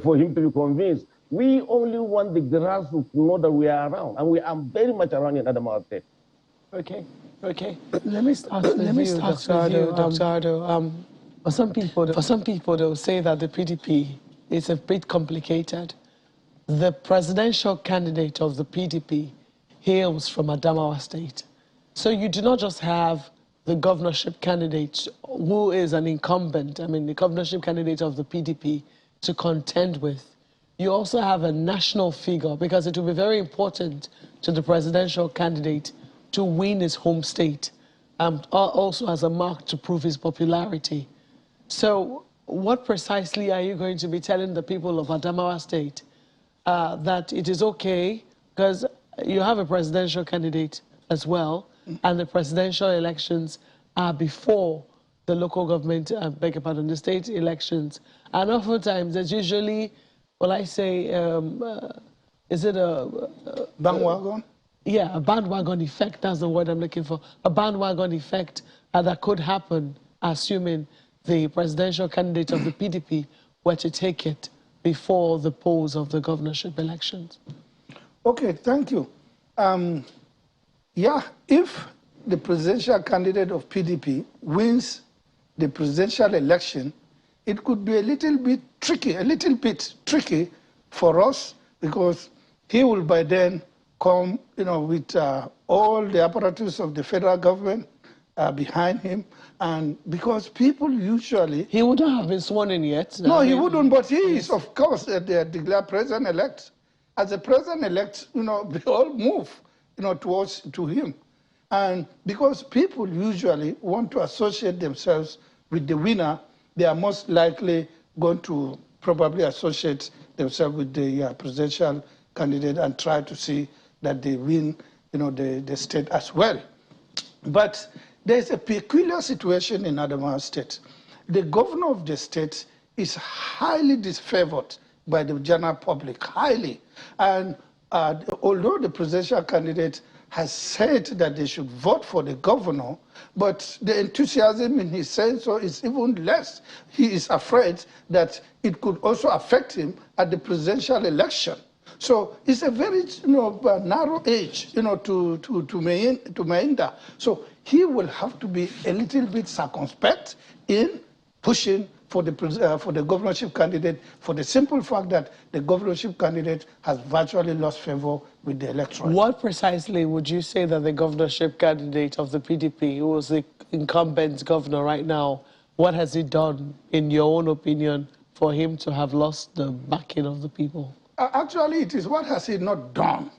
for him to be convinced. We only want the grassroots to know that we are around, and we are very much around in Adamawa State. Okay. Let me start with you, Dr. Ardo. For some people, they'll say that the PDP is a bit complicated. The presidential candidate of the PDP hails from Adamawa State. So you do not just have the governorship candidate who is an incumbent, the governorship candidate of the PDP to contend with. You also have a national figure, because it will be very important to the presidential candidate to win his home state, also as a mark to prove his popularity. So what precisely are you going to be telling the people of Adamawa State? That it is okay, because you have a presidential candidate as well, and the presidential elections are before the local government, the state elections. And oftentimes, there's usually, is it a bandwagon? Yeah, a bandwagon effect, that's the word I'm looking for. A bandwagon effect that could happen, assuming the presidential candidate of the PDP were to take it before the polls of the governorship elections. Okay, thank you. If the presidential candidate of PDP wins the presidential election, it could be a little bit tricky for us, because he will by then come, with all the apparatus of the federal government behind him, and because people usually... He wouldn't have been sworn in yet. No, he wouldn't, but he is, of course, the declared president-elect. As a president-elect, they all move, to him. And because people usually want to associate themselves with the winner, they are most likely going to probably associate themselves with the presidential candidate and try to see that they win, the state as well. But there's a peculiar situation in Adamawa State. The governor of the state is highly disfavored by the general public, highly. And although the presidential candidate has said that they should vote for the governor, but the enthusiasm in his saying so is even less. He is afraid that it could also affect him at the presidential election. So it's a very narrow age to Mainda. So he will have to be a little bit circumspect in pushing for the governorship candidate, for the simple fact that the governorship candidate has virtually lost favor with the electorate. What precisely would you say that the governorship candidate of the PDP, who is the incumbent governor right now, what has he done, in your own opinion, for him to have lost the backing of the people? Actually, it is what has he not done.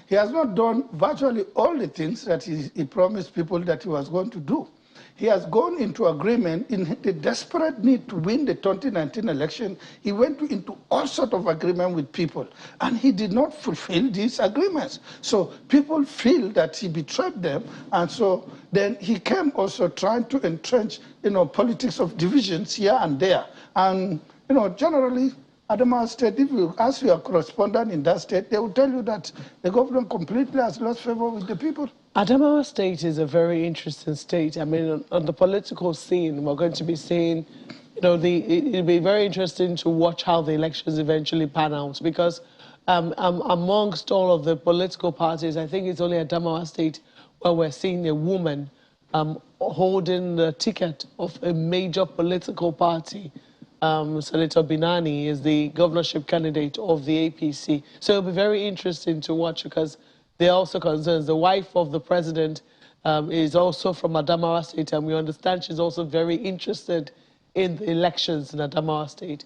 He has not done virtually all the things that he promised people that he was going to do. He has gone into agreement in the desperate need to win the 2019 election. He went into all sorts of agreement with people, and he did not fulfill these agreements. So people feel that he betrayed them, and so then he came also trying to entrench, politics of divisions here and there. And, generally, Adamawa State, if you ask your correspondent in that state, they will tell you that the government completely has lost favor with the people. Adamawa State is a very interesting state. I mean, on the political scene, we're going to be seeing, it'll be very interesting to watch how the elections eventually pan out, because amongst all of the political parties, I think it's only Adamawa State where we're seeing a woman holding the ticket of a major political party. Senator Binani is the governorship candidate of the APC. So it'll be very interesting to watch, because there are also concerns. The wife of the president is also from Adamawa State, and we understand she's also very interested in the elections in Adamawa State.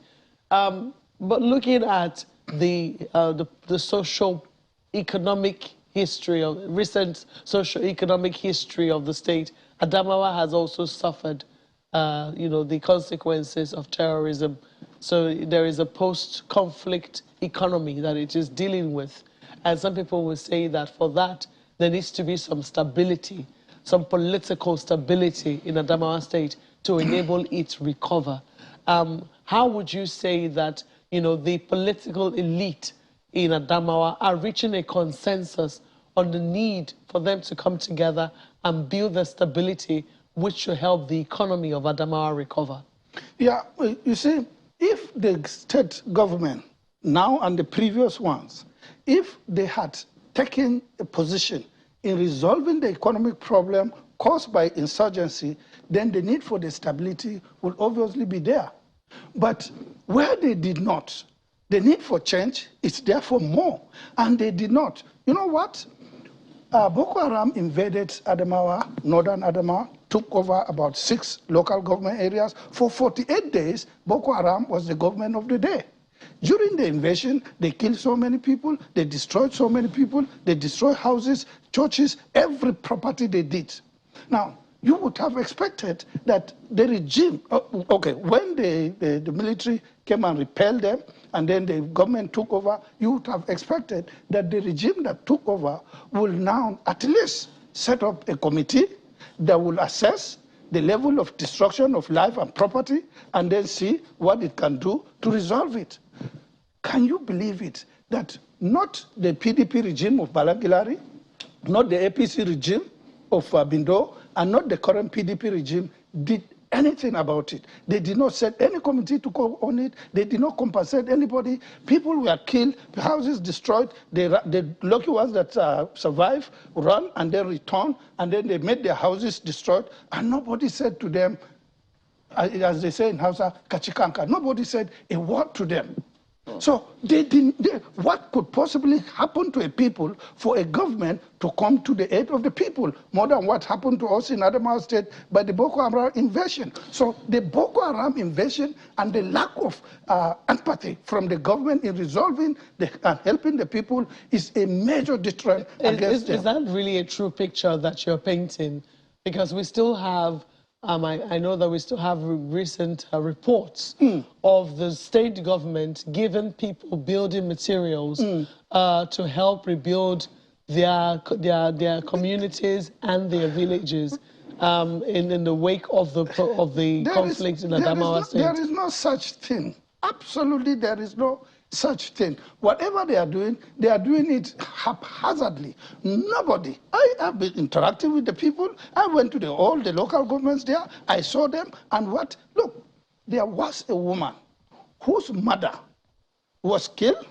But looking at the socio-economic history, of recent socio-economic history of the state, Adamawa has also suffered the consequences of terrorism. So there is a post-conflict economy that it is dealing with. And some people will say that for that, there needs to be some stability, some political stability in Adamawa State to enable it to recover. How would you say that, the political elite in Adamawa are reaching a consensus on the need for them to come together and build the stability which should help the economy of Adamawa recover? Yeah, you see, if the state government, now and the previous ones, if they had taken a position in resolving the economic problem caused by insurgency, then the need for the stability would obviously be there. But where they did not, the need for change is therefore more, and they did not. You know what? Boko Haram invaded Adamawa, northern Adamawa, took over about 6 local government areas. For 48 days, Boko Haram was the government of the day. During the invasion, they killed so many people, they destroyed so many people, they destroyed houses, churches, every property they did. Now, you would have expected that the regime, when the military came and repelled them, and then the government took over, you would have expected that the regime that took over will now at least set up a committee that will assess the level of destruction of life and property, and then see what it can do to resolve it. Can you believe it, that not the PDP regime of Balangilari, not the APC regime of Bindo, and not the current PDP regime did anything about it? They did not set any committee to go on it. They did not compensate anybody. People were killed, houses destroyed. The lucky ones that survived run and then return, and then they made their houses destroyed, and nobody said to them, as they say in Hausa, kachikanka. Nobody said a word to them. So what could possibly happen to a people for a government to come to the aid of the people, more than what happened to us in Adamawa State by the Boko Haram invasion? So the Boko Haram invasion and the lack of empathy from the government in resolving and helping the people is a major deterrent against them. Is that really a true picture that you're painting? Because we still have I know that we still have recent reports of the state government giving people building materials to help rebuild their communities and their villages in the wake of the conflict in Adamawa State. There is no such thing. Absolutely, there is no such thing. Whatever they are doing it haphazardly. Nobody. I have been interacting with the people. I went to all the local governments there. I saw them. And what? Look, there was a woman whose mother was killed,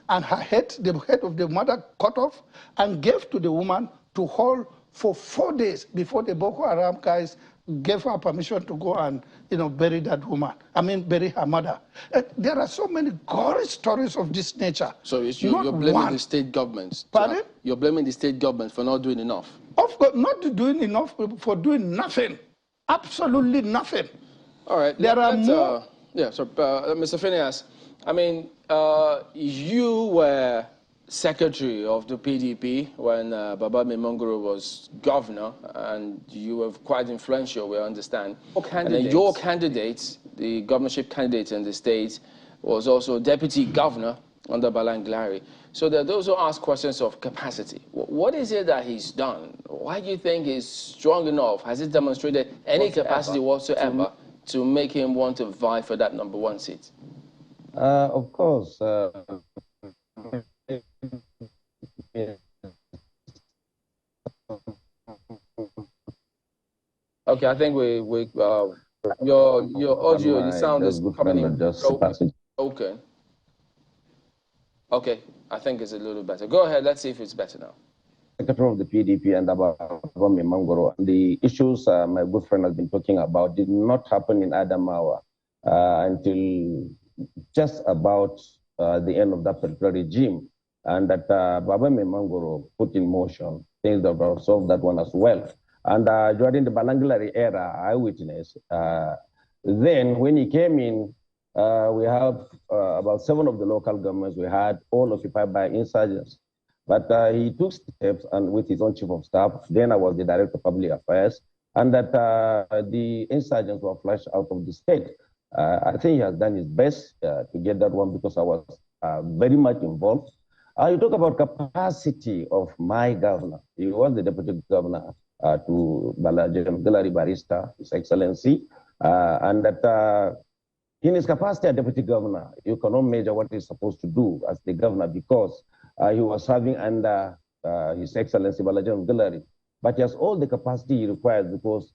and the head of the mother cut off, and gave to the woman to hold for 4 days before the Boko Haram guys gave her permission to go and bury that woman. Bury her mother. There are so many gory stories of this nature. So you're blaming the state government. Pardon? You're blaming the state government for not doing enough. Of course, not doing enough, for doing nothing. Absolutely nothing. All right. There are more. Yeah. So, Mr. Phineas, you were secretary of the PDP when Baba Mimongoro was governor, and you were quite influential, we understand. And then your candidate, the governorship candidate in the state, was also deputy governor under Balanglari. So there are those who ask questions of capacity. What is it that he's done? Why do you think he's strong enough? Has he demonstrated any capacity whatsoever to make him want to vie for that #1 seat? Of course. Okay, I think your audio, the sound is coming in broken. Okay, I think it's a little better. Go ahead, let's see if it's better now. Secretary of the PDP and about Mangoro. The issues my good friend has been talking about did not happen in Adamawa until just about the end of that particular regime, and that Baba Mangoro put in motion things that will solve that one as well. And during the Balanglari era, I witnessed. Then when he came in, we have about 7 of the local governments we had all occupied by insurgents. But he took steps and with his own chief of staff, then I was the director of public affairs, and that the insurgents were flushed out of the state. I think he has done his best to get that one because I was very much involved. You talk about capacity of my governor. He was the deputy governor to Balaji Barrister, His Excellency, and that in his capacity as deputy governor, you cannot measure what he's supposed to do as the governor because he was serving under His Excellency Balaji Gallery. But he has all the capacity he requires because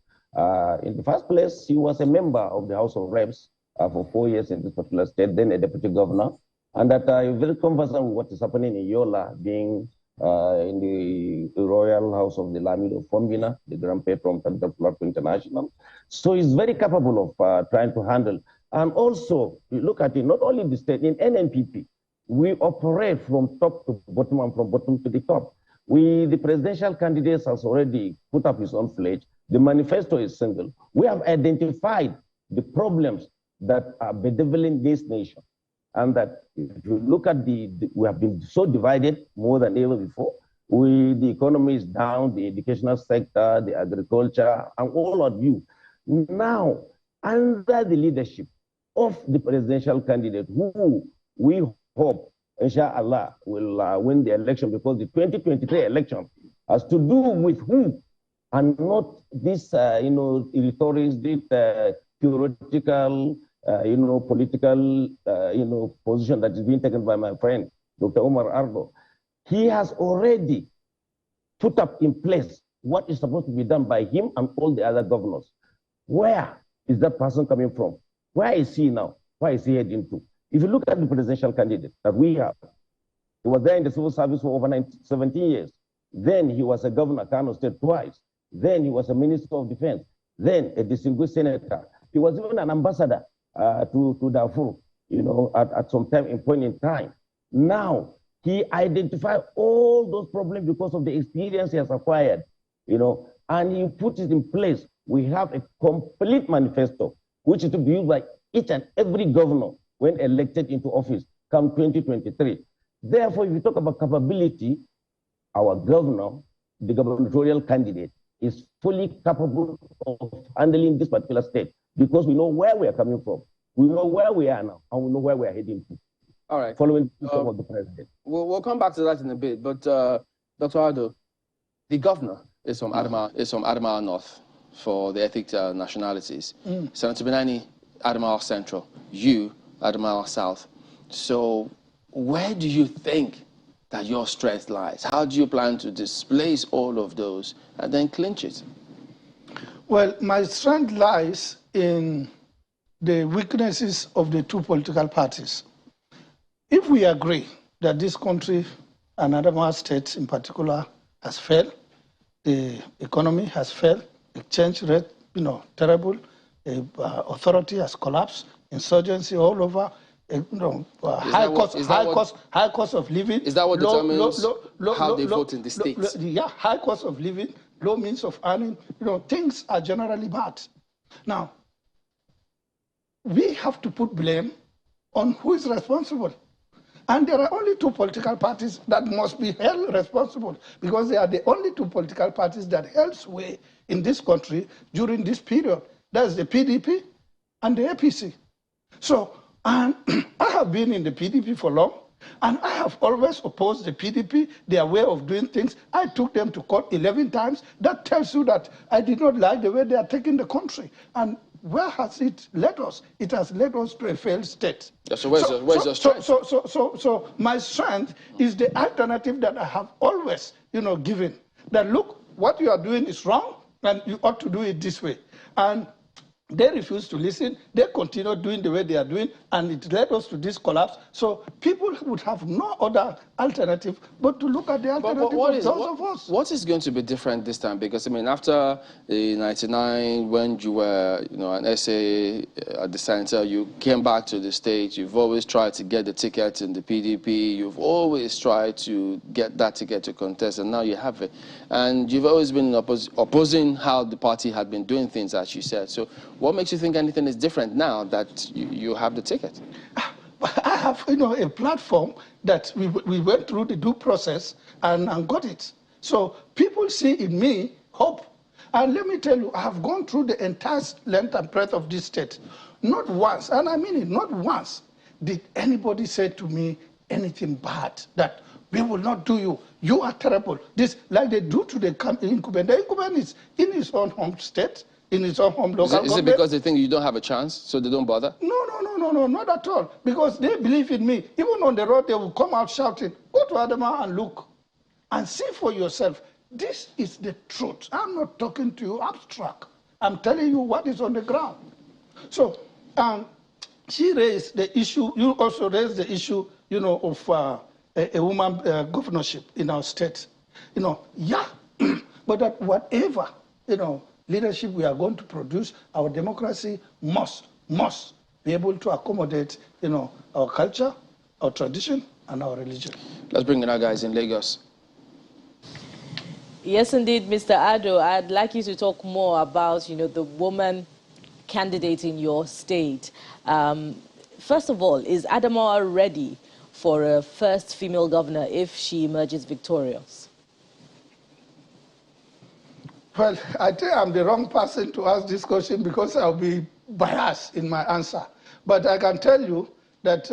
in the first place, he was a member of the House of Reps for 4 years in this particular state, then a deputy governor, and that you're very conversant with what is happening in Yola, being in the Royal House of the Lamido Fombina, the Grand Patron of the Plot International. So he's very capable of trying to handle. And also, you look at it, not only in the state, in NNPP, we operate from top to bottom and from bottom to the top. The presidential candidate has already put up his own pledge. The manifesto is single. We have identified the problems that are bedeviling this nation. And that if you look at we have been so divided more than ever before. The economy is down, the educational sector, the agriculture, and all of you. Now, under the leadership of the presidential candidate, who we hope, inshallah, will win the election, because the 2023 election has to do with who, and not this, rhetoric, this theoretical, political, position that is being taken by my friend, Dr. Omar Ardo. He has already put up in place what is supposed to be done by him and all the other governors. Where is that person coming from? Where is he now? Where is he heading to? If you look at the presidential candidate that we have, he was there in the civil service for over 17 years. Then he was a governor of Kano State twice. Then he was a minister of defense. Then a distinguished senator. He was even an ambassador to Darfur, at some point in time. Now, he identified all those problems because of the experience he has acquired, and he put it in place. We have a complete manifesto, which is to be used by each and every governor when elected into office come 2023. Therefore, if you talk about capability, our governor, the gubernatorial candidate, is fully capable of handling this particular state because we know where we are coming from. We know where we are now, and we know where we are heading to. All right. Following the of the president. We'll come back to that in a bit, but Dr. Ardo, the governor is from Adamawa North for the ethnic nationalities. Senator Benani, Adamawa Central. You, Adamawa South. So where do you think that your strength lies? How do you plan to displace all of those and then clinch it? Well, my strength lies in the weaknesses of the two political parties. If we agree that this country, and Adamawa State in particular, has failed, the economy has failed, exchange rate, terrible, authority has collapsed, insurgency all over, high cost of living. Is that what determines how they vote in the states? Yeah, high cost of living, low means of earning, things are generally bad. Now, we have to put blame on who is responsible. And there are only two political parties that must be held responsible because they are the only two political parties that held sway in this country during this period. That's the PDP and the APC. So, and I have been in the PDP for long, and I have always opposed the PDP, their way of doing things. I took them to court 11 times. That tells you that I did not like the way they are taking the country. And where has it led us? It has led us to a failed state. So where's your strength? So my strength is the alternative that I have always, given. That look, what you are doing is wrong, and you ought to do it this way. And they refuse to listen. They continue doing the way they are doing, and it led us to this collapse. So people would have no other alternative but to look at the alternative of those of us. What is going to be different this time? Because, I mean, after the 99, when you were, an SA at the center, you came back to the state. You've always tried to get the ticket in the PDP. You've always tried to get that ticket to contest, and now you have it. And you've always been opposing how the party had been doing things, as you said. So what makes you think anything is different now that you have the ticket? I have, a platform that we went through the due process and got it. So people see in me hope. And let me tell you, I have gone through the entire length and breadth of this state. Not once, and I mean it, not once, did anybody say to me anything bad, that we will not do you. You are terrible. This, like they do to the incumbent. The incumbent is in his own home state, in his own home local government. Is it because they think you don't have a chance, so they don't bother? No, not at all. Because they believe in me. Even on the road, they will come out shouting, go to Adamawa and look and see for yourself. This is the truth. I'm not talking to you abstract. I'm telling you what is on the ground. So she raised the issue, you also raised the issue, of a woman governorship in our state. Yeah, but that whatever, leadership we are going to produce, our democracy must be able to accommodate, our culture, our tradition, and our religion. Let's bring in our guys in Lagos. Yes, indeed, Mr. Ado. I'd like you to talk more about, the woman candidate in your state. First of all, is Adamawa ready for a first female governor if she emerges victorious? Well, I think I'm the wrong person to ask this question because I'll be biased in my answer. But I can tell you that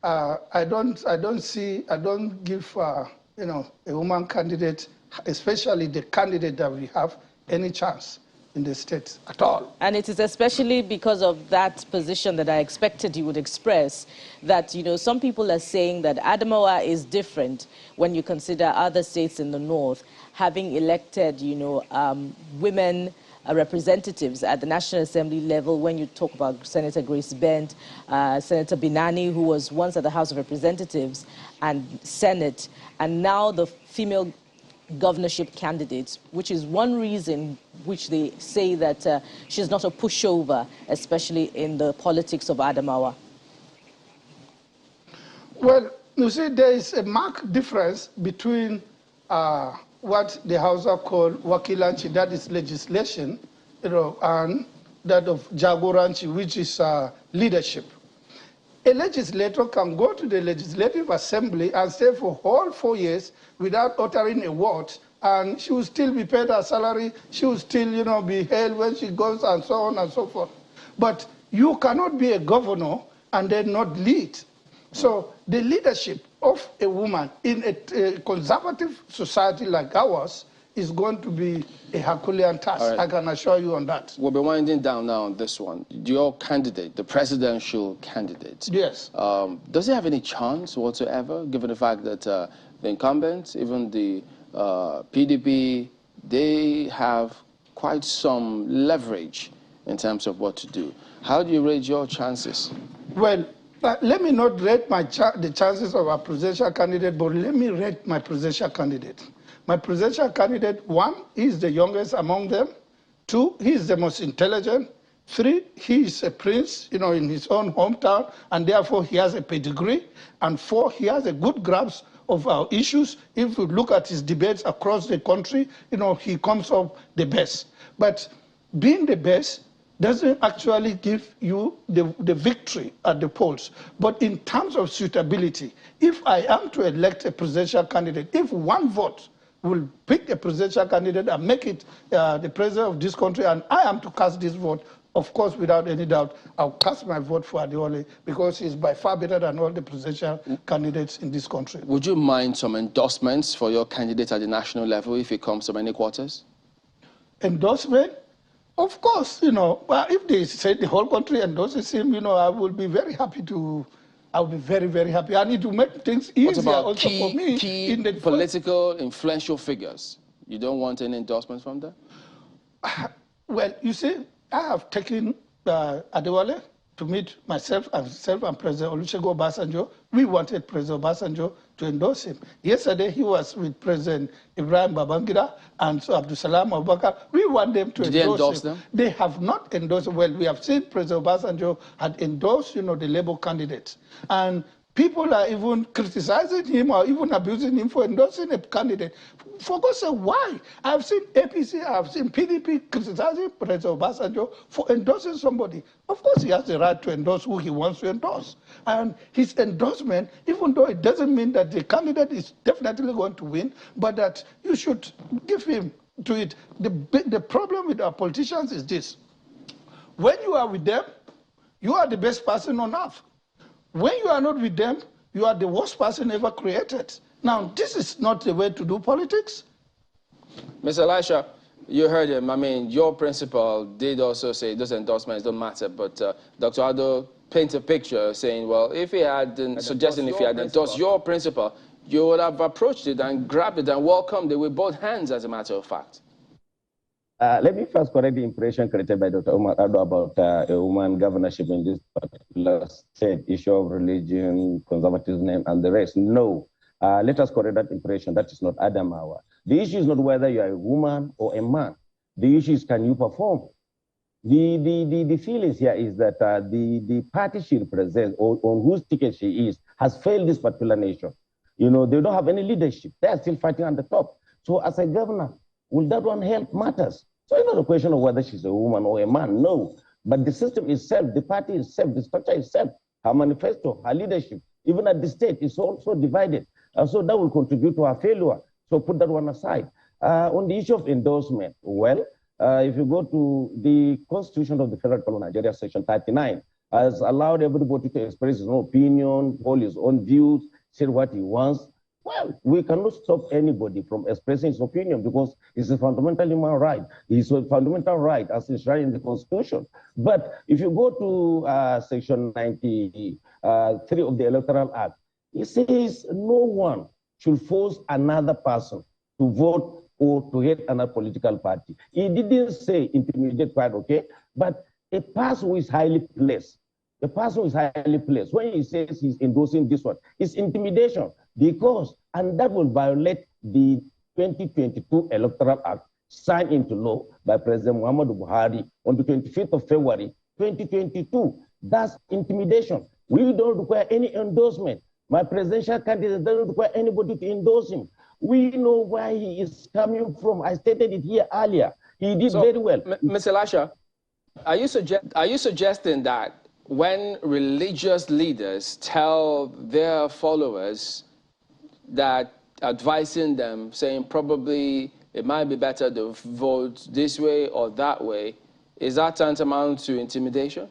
I don't give a woman candidate, especially the candidate that we have, any chance in the state at all. And it is especially because of that position that I expected you would express that, some people are saying that Adamawa is different when you consider other states in the north having elected, women representatives at the National Assembly level. When you talk about Senator Grace Bent, Senator Binani, who was once at the House of Representatives and Senate, and now the female governorship candidates, which is one reason which they say that she's not a pushover, especially in the politics of Adamawa. Well, you see, there is a marked difference between what the Hausa call wakilanchi, that is legislation, and that of jagoranchi, which is leadership. A legislator can go to the Legislative Assembly and stay for all 4 years without uttering a word, and she will still be paid her salary, she will still, be hailed when she goes, and so on and so forth. But you cannot be a governor and then not lead. So the leadership of a woman in a conservative society like ours is going to be a Herculean task. Right. I can assure you on that. We'll be winding down now on this one. Your candidate, the presidential candidate. Yes. Does he have any chance whatsoever, given the fact that the incumbents, even the PDP, they have quite some leverage in terms of what to do? How do you rate your chances? Well, let me not rate the chances of a presidential candidate, but let me rate my presidential candidate. My presidential candidate, 1, he is the youngest among them. 2, he is the most intelligent. 3, he is a prince, in his own hometown, and therefore he has a pedigree. And 4, he has a good grasp of our issues. If we look at his debates across the country, he comes up the best. But being the best doesn't actually give you the victory at the polls. But in terms of suitability, if I am to elect a presidential candidate, if one vote will pick a presidential candidate and make it the president of this country, and I am to cast this vote, of course, without any doubt, I'll cast my vote for Adeole because he's by far better than all the presidential candidates in this country. Would you mind some endorsements for your candidate at the national level if it comes to many quarters? Endorsement? Of course, well, if they say the whole country endorses him, I will be very happy I'll be very, very happy. I need to make things easier what about also for me. Key in the political influential figures? You don't want any endorsements from them? Well, you see, I have taken Adewale to meet myself and President Olusegun Obasanjo. We wanted President Obasanjo to endorse him. Yesterday, he was with President Ibrahim Babangida and Abdusalam Abubakar. We want them to endorse him. They have not endorsed him. Well, we have seen President Obasanjo had endorsed, the Labour candidates. And people are even criticizing him or even abusing him for endorsing a candidate. For God's sake, why? I've seen APC, I've seen PDP criticizing President Obasanjo for endorsing somebody. Of course, he has the right to endorse who he wants to endorse. And his endorsement, even though it doesn't mean that the candidate is definitely going to win, but that you should give him to it. The problem with our politicians is this. When you are with them, you are the best person on earth. When you are not with them, you are the worst person ever created. Now, this is not the way to do politics. Mr. Elisha, you heard him. I mean, your principal did also say those endorsements don't matter, but Dr. Ado paints a picture saying, well, if he had suggesting if he had endorsed your principal, you would have approached it and grabbed it and welcomed it with both hands, as a matter of fact. Let me first correct the impression created by Dr. Umar Ado about a woman governorship in this particular state, issue of religion, conservatism, and the rest. No. Let us correct that impression. That is not Adamawa. The issue is not whether you are a woman or a man. The issue is, can you perform? The feelings here is that the party she represents, or on whose ticket she is, has failed this particular nation. They don't have any leadership. They are still fighting on the top. So as a governor, will that one help matters? So it's not a question of whether she's a woman or a man, no. But the system itself, the party itself, the structure itself, her manifesto, her leadership, even at the state, is also divided. So that will contribute to her failure. So put that one aside. On the issue of endorsement, well, if you go to the Constitution of the Federal Republic of Nigeria, Section 39, has allowed everybody to express his own opinion, hold his own views, say what he wants. Well, we cannot stop anybody from expressing his opinion because it's a fundamental human right. It's a fundamental right as enshrined in the Constitution. But if you go to Section 93 of the Electoral Act, it says no one should force another person to vote or to hate another political party. He didn't say intimidate, quite okay, but a person who is highly placed, the person who is highly placed, when he says he's endorsing this one, it's intimidation because, and that will violate the 2022 Electoral Act signed into law by President Muhammadu Buhari on the 25th of February, 2022. That's intimidation. We don't require any endorsement. My presidential candidate doesn't require anybody to endorse him. We know where he is coming from. I stated it here earlier. He did very well. Mr. Elisha, are you suggesting that when religious leaders tell their followers that advising them, saying probably it might be better to vote this way or that way, is that tantamount to intimidation?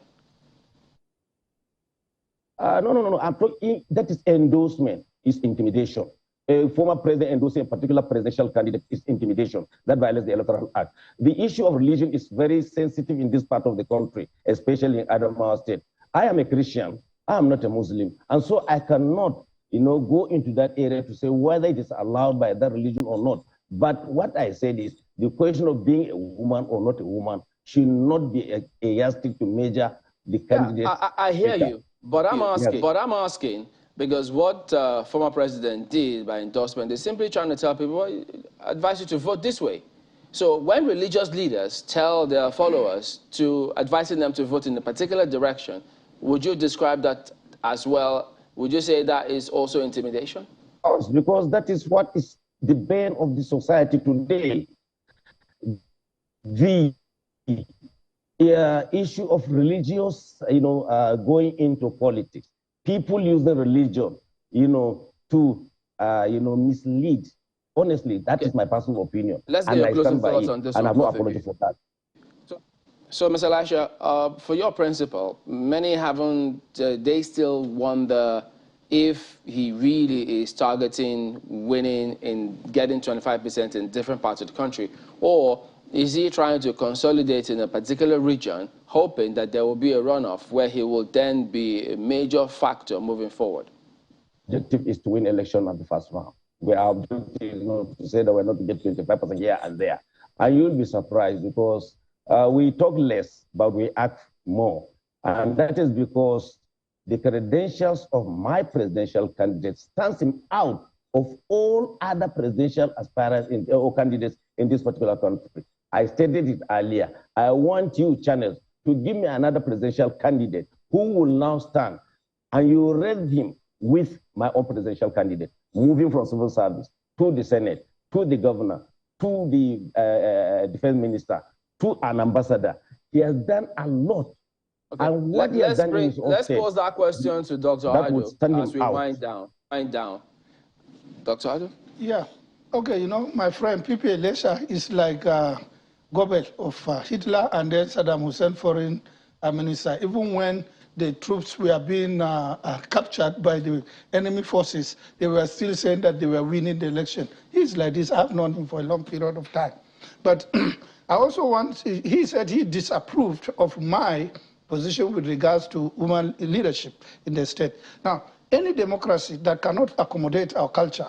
No. I'm talking, that is endorsement, is intimidation. A former president endorsing a particular presidential candidate is intimidation. That violates the Electoral Act. The issue of religion is very sensitive in this part of the country, especially in Adamawa State. I am a Christian. I am not a Muslim. And so I cannot, go into that area to say whether it is allowed by that religion or not. But what I said is the question of being a woman or not a woman should not be a yardstick to measure the candidate. Yeah, I hear you. But I'm asking, because what former president did by endorsement, they're simply trying to tell people, well, advise you to vote this way. So when religious leaders tell their followers to advising them to vote in a particular direction, would you describe that as well? Would you say that is also intimidation? Of course, because that is what is the bane of the society today. The issue of religious, going into politics. People using religion, to, mislead. Honestly, that is my personal opinion. Let's get and your I closing stand by thoughts it, on this and I one, have no both of apology you. for that. So, Mr. Elisha, for your principal, many haven't, they still wonder if he really is targeting winning and getting 25% in different parts of the country, or is he trying to consolidate in a particular region, hoping that there will be a runoff where he will then be a major factor moving forward? Objective is to win election at the first round. Our objective is not to say that we're not to get 25% here and there. And you'll be surprised because we talk less, but we act more. And that is because the credentials of my presidential candidate stands him out of all other presidential aspirants or candidates in this particular country. I stated it earlier. I want you, channels, to give me another presidential candidate who will now stand, and you read him with my own presidential candidate, moving from civil service to the Senate, to the governor, to the defense minister, to an ambassador. He has done a lot. Okay. And what he has done in his own let's state, pose that question to Dr. that would Ado stand him as we out. wind down. Dr. Ado? Yeah. Okay, my friend, Pipi Elisha is like Goebbels of Hitler and then Saddam Hussein foreign minister. Even when the troops were being captured by the enemy forces, they were still saying that they were winning the election. He's like this. I've known him for a long period of time. But I also he said he disapproved of my position with regards to women leadership in the state. Now, any democracy that cannot accommodate our culture,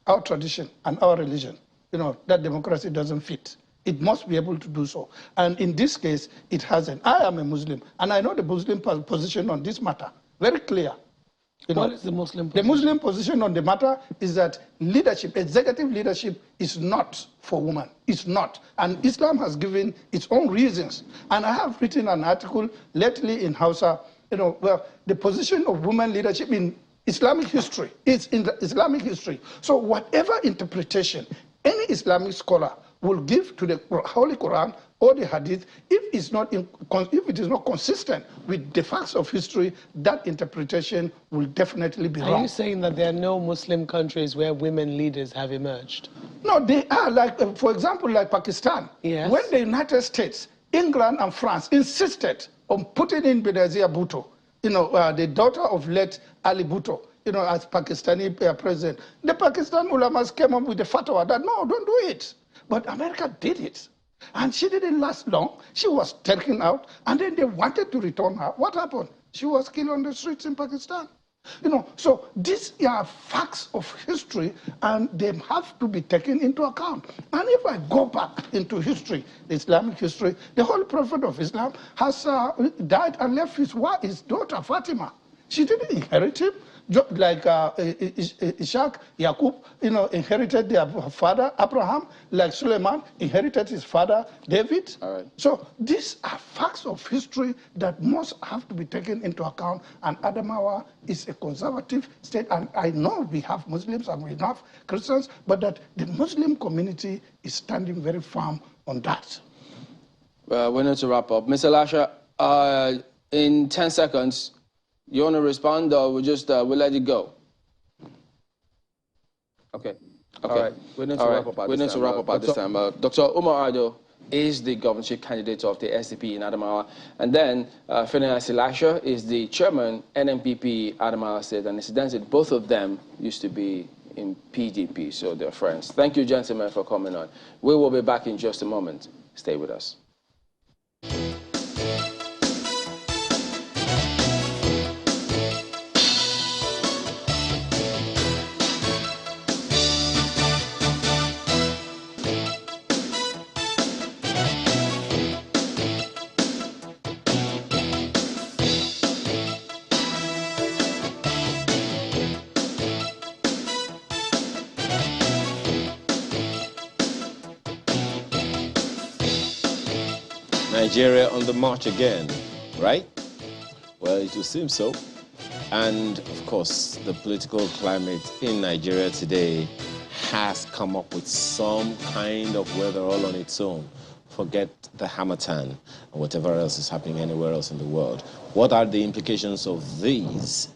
our tradition, and our religion, that democracy doesn't fit. It must be able to do so. And in this case, it hasn't. I am a Muslim, and I know the Muslim position on this matter. Very clear. What is the Muslim position? The Muslim position on the matter is that leadership, executive leadership, is not for women. It's not. And Islam has given its own reasons. And I have written an article lately in Hausa, the position of women leadership in Islamic history is in the Islamic history. So whatever interpretation any Islamic scholar will give to the Holy Quran or the Hadith, if it is not consistent with the facts of history, that interpretation will definitely be wrong. Are you saying that there are no Muslim countries where women leaders have emerged? No, they are. Like, for example, like Pakistan. Yes. When the United States, England, and France insisted on putting in Benazir Bhutto, the daughter of late Ali Bhutto, as Pakistani president, the Pakistan ulamas came up with the fatwa that, no, don't do it. But America did it. And she didn't last long. She was taken out, and then they wanted to return her. What happened? She was killed on the streets in Pakistan. So these are facts of history, and they have to be taken into account. And if I go back into history, Islamic history, the Holy Prophet of Islam has died and left his daughter Fatima. She didn't inherit him. Like Ishaq, Yaqub, inherited their father Abraham, like Suleiman inherited his father David. All right. So these are facts of history that must have to be taken into account. And Adamawa is a conservative state, and I know we have Muslims and we have Christians, but that the Muslim community is standing very firm on that. We need to wrap up. Mr. Lasha, in 10 seconds, you want to respond, or we'll let it go? Okay. All right. We need to wrap up at this time. Dr. Umar Ado is the governorship candidate of the SDP in Adamawa. And then Phineas Elisha is the chairman, NMPP, Adamawa State. And incidentally, both of them used to be in PDP, so they're friends. Thank you, gentlemen, for coming on. We will be back in just a moment. Stay with us. Nigeria on the march again, right? Well, it would seem so. And of course, the political climate in Nigeria today has come up with some kind of weather all on its own for forget the Hamatan and whatever else is happening anywhere else in the world, what are the implications of these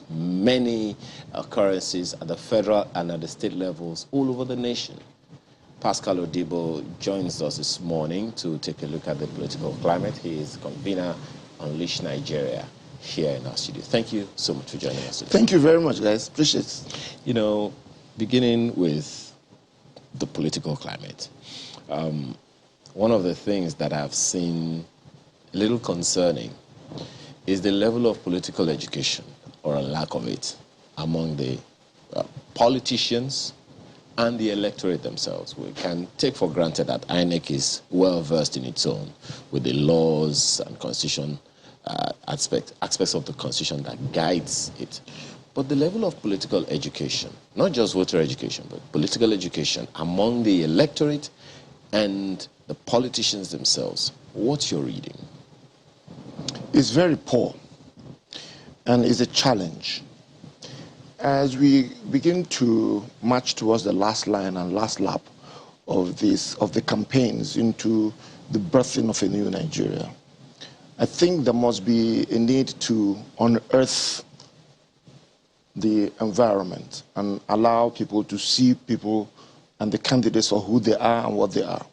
many occurrences at the federal and at the state levels all over the nation? Pascal Odibo joins us this morning to take a look at the political climate. He is convener Unleash Nigeria here in our studio. Thank you so much for joining us today. Thank you very much, guys. Appreciate it. You know, beginning with the political climate, one of the things that I've seen a little concerning is the level of political education, or a lack of it, among the politicians and the electorate themselves. We can take for granted that INEC is well versed in its own with the laws and constitution aspects of the constitution that guides it. But the level of political education, not just voter education, but political education among the electorate and the politicians themselves, what's your reading? It's very poor, and it's a challenge. As we begin to march towards the last line and last lap of the campaigns into the birthing of a new Nigeria, I think there must be a need to unearth the environment and allow people to see people and the candidates for who they are and what they are.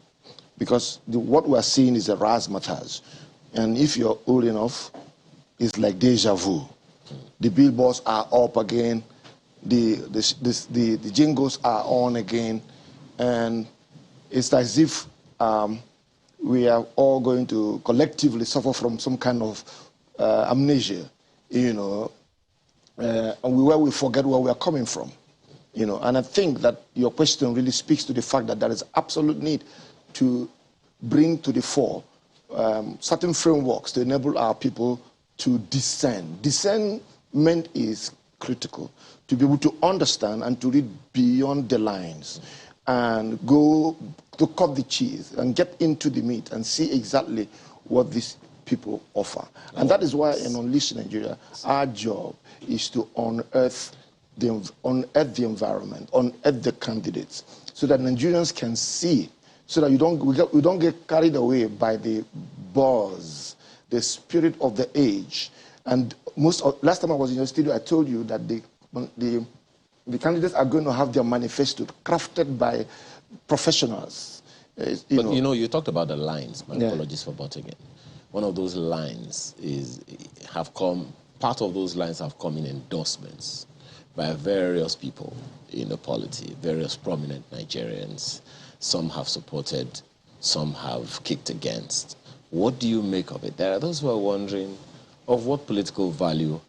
Because what we are seeing is a razzmatazz. And if you're old enough, it's like deja vu. The billboards are up again. The jingles are on again, and it's as if we are all going to collectively suffer from some kind of amnesia, you know, where we forget where we are coming from, you know. And I think that your question really speaks to the fact that there is absolute need to bring to the fore certain frameworks to enable our people to discern. Discernment is critical, to be able to understand and to read beyond the lines and go to cut the cheese and get into the meat and see exactly what these people offer. And that is why in Unleash Nigeria, our job is to unearth the environment, unearth the candidates, so that Nigerians can see, so that we don't get carried away by the buzz, the spirit of the age. And last time I was in your studio, I told you that the candidates are going to have their manifesto crafted by professionals. You talked about the lines. My apologies for butting in. One of those lines part of those lines have come in endorsements by various people in the polity, various prominent Nigerians. Some have supported, some have kicked against. What do you make of it? There are those who are wondering, of what political value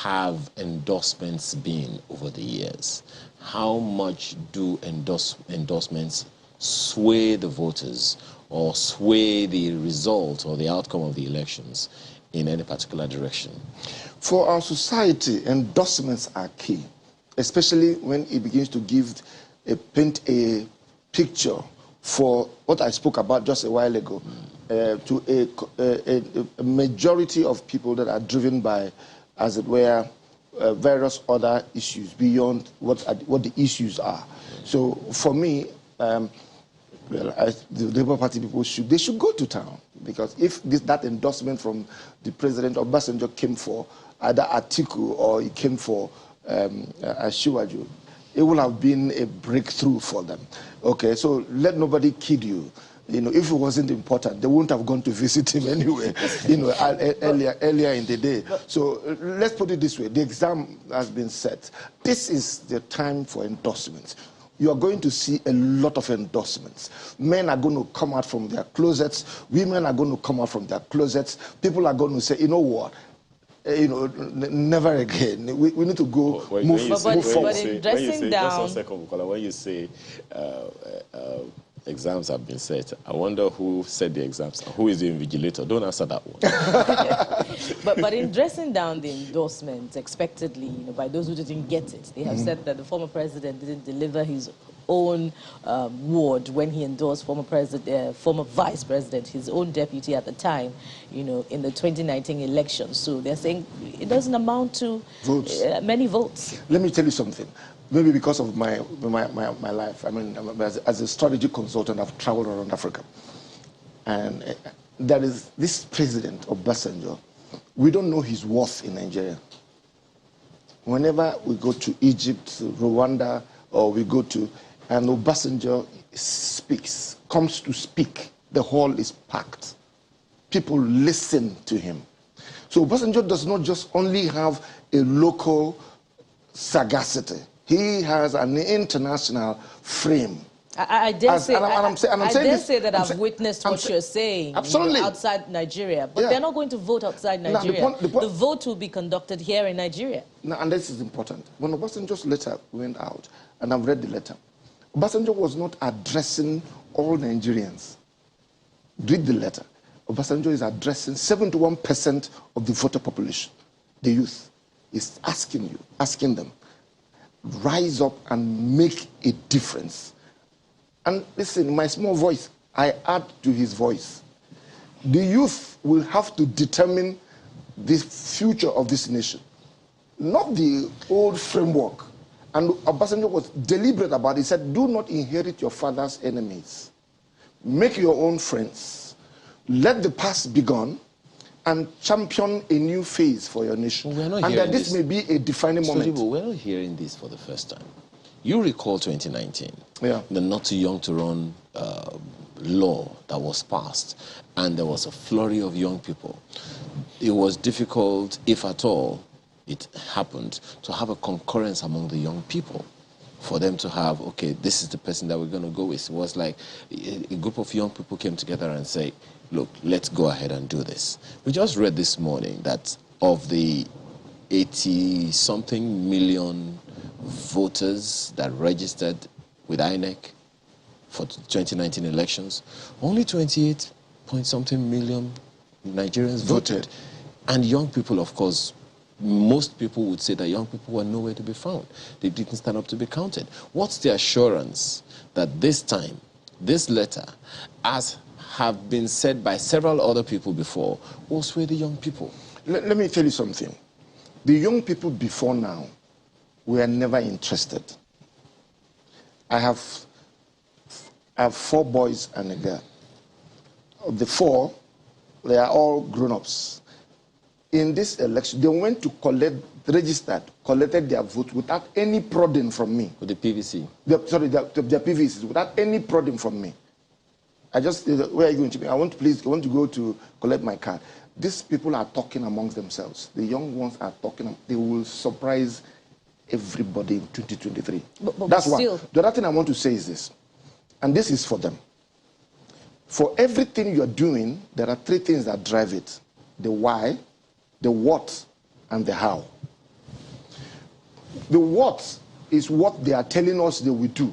have endorsements been over the years? How much do endorsements sway the voters or sway the result or the outcome of the elections in any particular direction? For our society, endorsements are key, especially when it begins to paint a picture for what I spoke about just a while ago, to a majority of people that are driven by, as it were, various other issues beyond what the issues are. So for me, the Labour Party people should go to town, because if that endorsement from the President Obasanjo came for either Atiku or it came for Asiwaju, it would have been a breakthrough for them. Okay, so let nobody kid you. You know, if it wasn't important, they wouldn't have gone to visit him anyway, you know, earlier in the day. So let's put it this way. The exam has been set. This is the time for endorsements. You are going to see a lot of endorsements. Men are going to come out from their closets. Women are going to come out from their closets. People are going to say, you know what? Never again. We need to go move forward. Just 1 second, Bukola, when you say exams have been set, I wonder who set the exams. Who is the invigilator? Don't answer that one. but in dressing down the endorsement expectedly, by those who didn't get it, they have said that the former president didn't deliver his own word when he endorsed former vice president, his own deputy at the time, in the 2019 election. So they're saying it doesn't amount to votes. Many votes. Let me tell you something. Maybe because of my life, I mean, as a strategy consultant, I've traveled around Africa. And there is this president Obasanjo. We don't know his worth in Nigeria. Whenever we go to Egypt, Rwanda, or we go to, and Obasanjo speaks, comes to speak, the hall is packed. People listen to him. So Obasanjo does not just only have a local sagacity. He has an international frame. I dare say that I've witnessed what you're saying. Absolutely. Outside Nigeria. But they're not going to vote outside Nigeria. The vote will be conducted here in Nigeria. Now, and this is important. When Obasanjo's letter went out, and I've read the letter, Obasanjo was not addressing all Nigerians. Read the letter. Obasanjo is addressing 71% of the voter population, the youth. Is asking them, rise up and make a difference. And listen, in my small voice, I add to his voice. The youth will have to determine the future of this nation, not the old framework. And Obasanjo was deliberate about it. He said, do not inherit your father's enemies. Make your own friends. Let the past be gone and champion a new phase for your nation. Well, and that this may be a defining moment. We're not hearing this for the first time. You recall 2019, the Not Too Young to Run law that was passed, and there was a flurry of young people. It was difficult, if at all, it happened, to have a concurrence among the young people, for them to have, okay, this is the person that we're going to go with. It was like a group of young people came together and say, look, let's go ahead and do this. We just read this morning that of the 80-something million voters that registered with INEC for 2019 elections, only 28-point-something million Nigerians voted. And young people, of course, most people would say that young people were nowhere to be found. They didn't stand up to be counted. What's the assurance that this time, this letter, as have been said by several other people before, will sway the young people? Let me tell you something. The young people before now were never interested. I have 4 boys and a girl. Of the 4, they are all grown-ups. In this election, they went to collected their votes without any prodding from me. With the PVC? Their PVCs, without any prodding from me. I just, where are you going to be? I want to go to collect my card. These people are talking amongst themselves. The young ones are talking. They will surprise everybody in 2023. That's one. The other thing I want to say is this, and this is for them. For everything you're doing, there are 3 things that drive it: the why, the what, and the how. The what is what they are telling us they will do.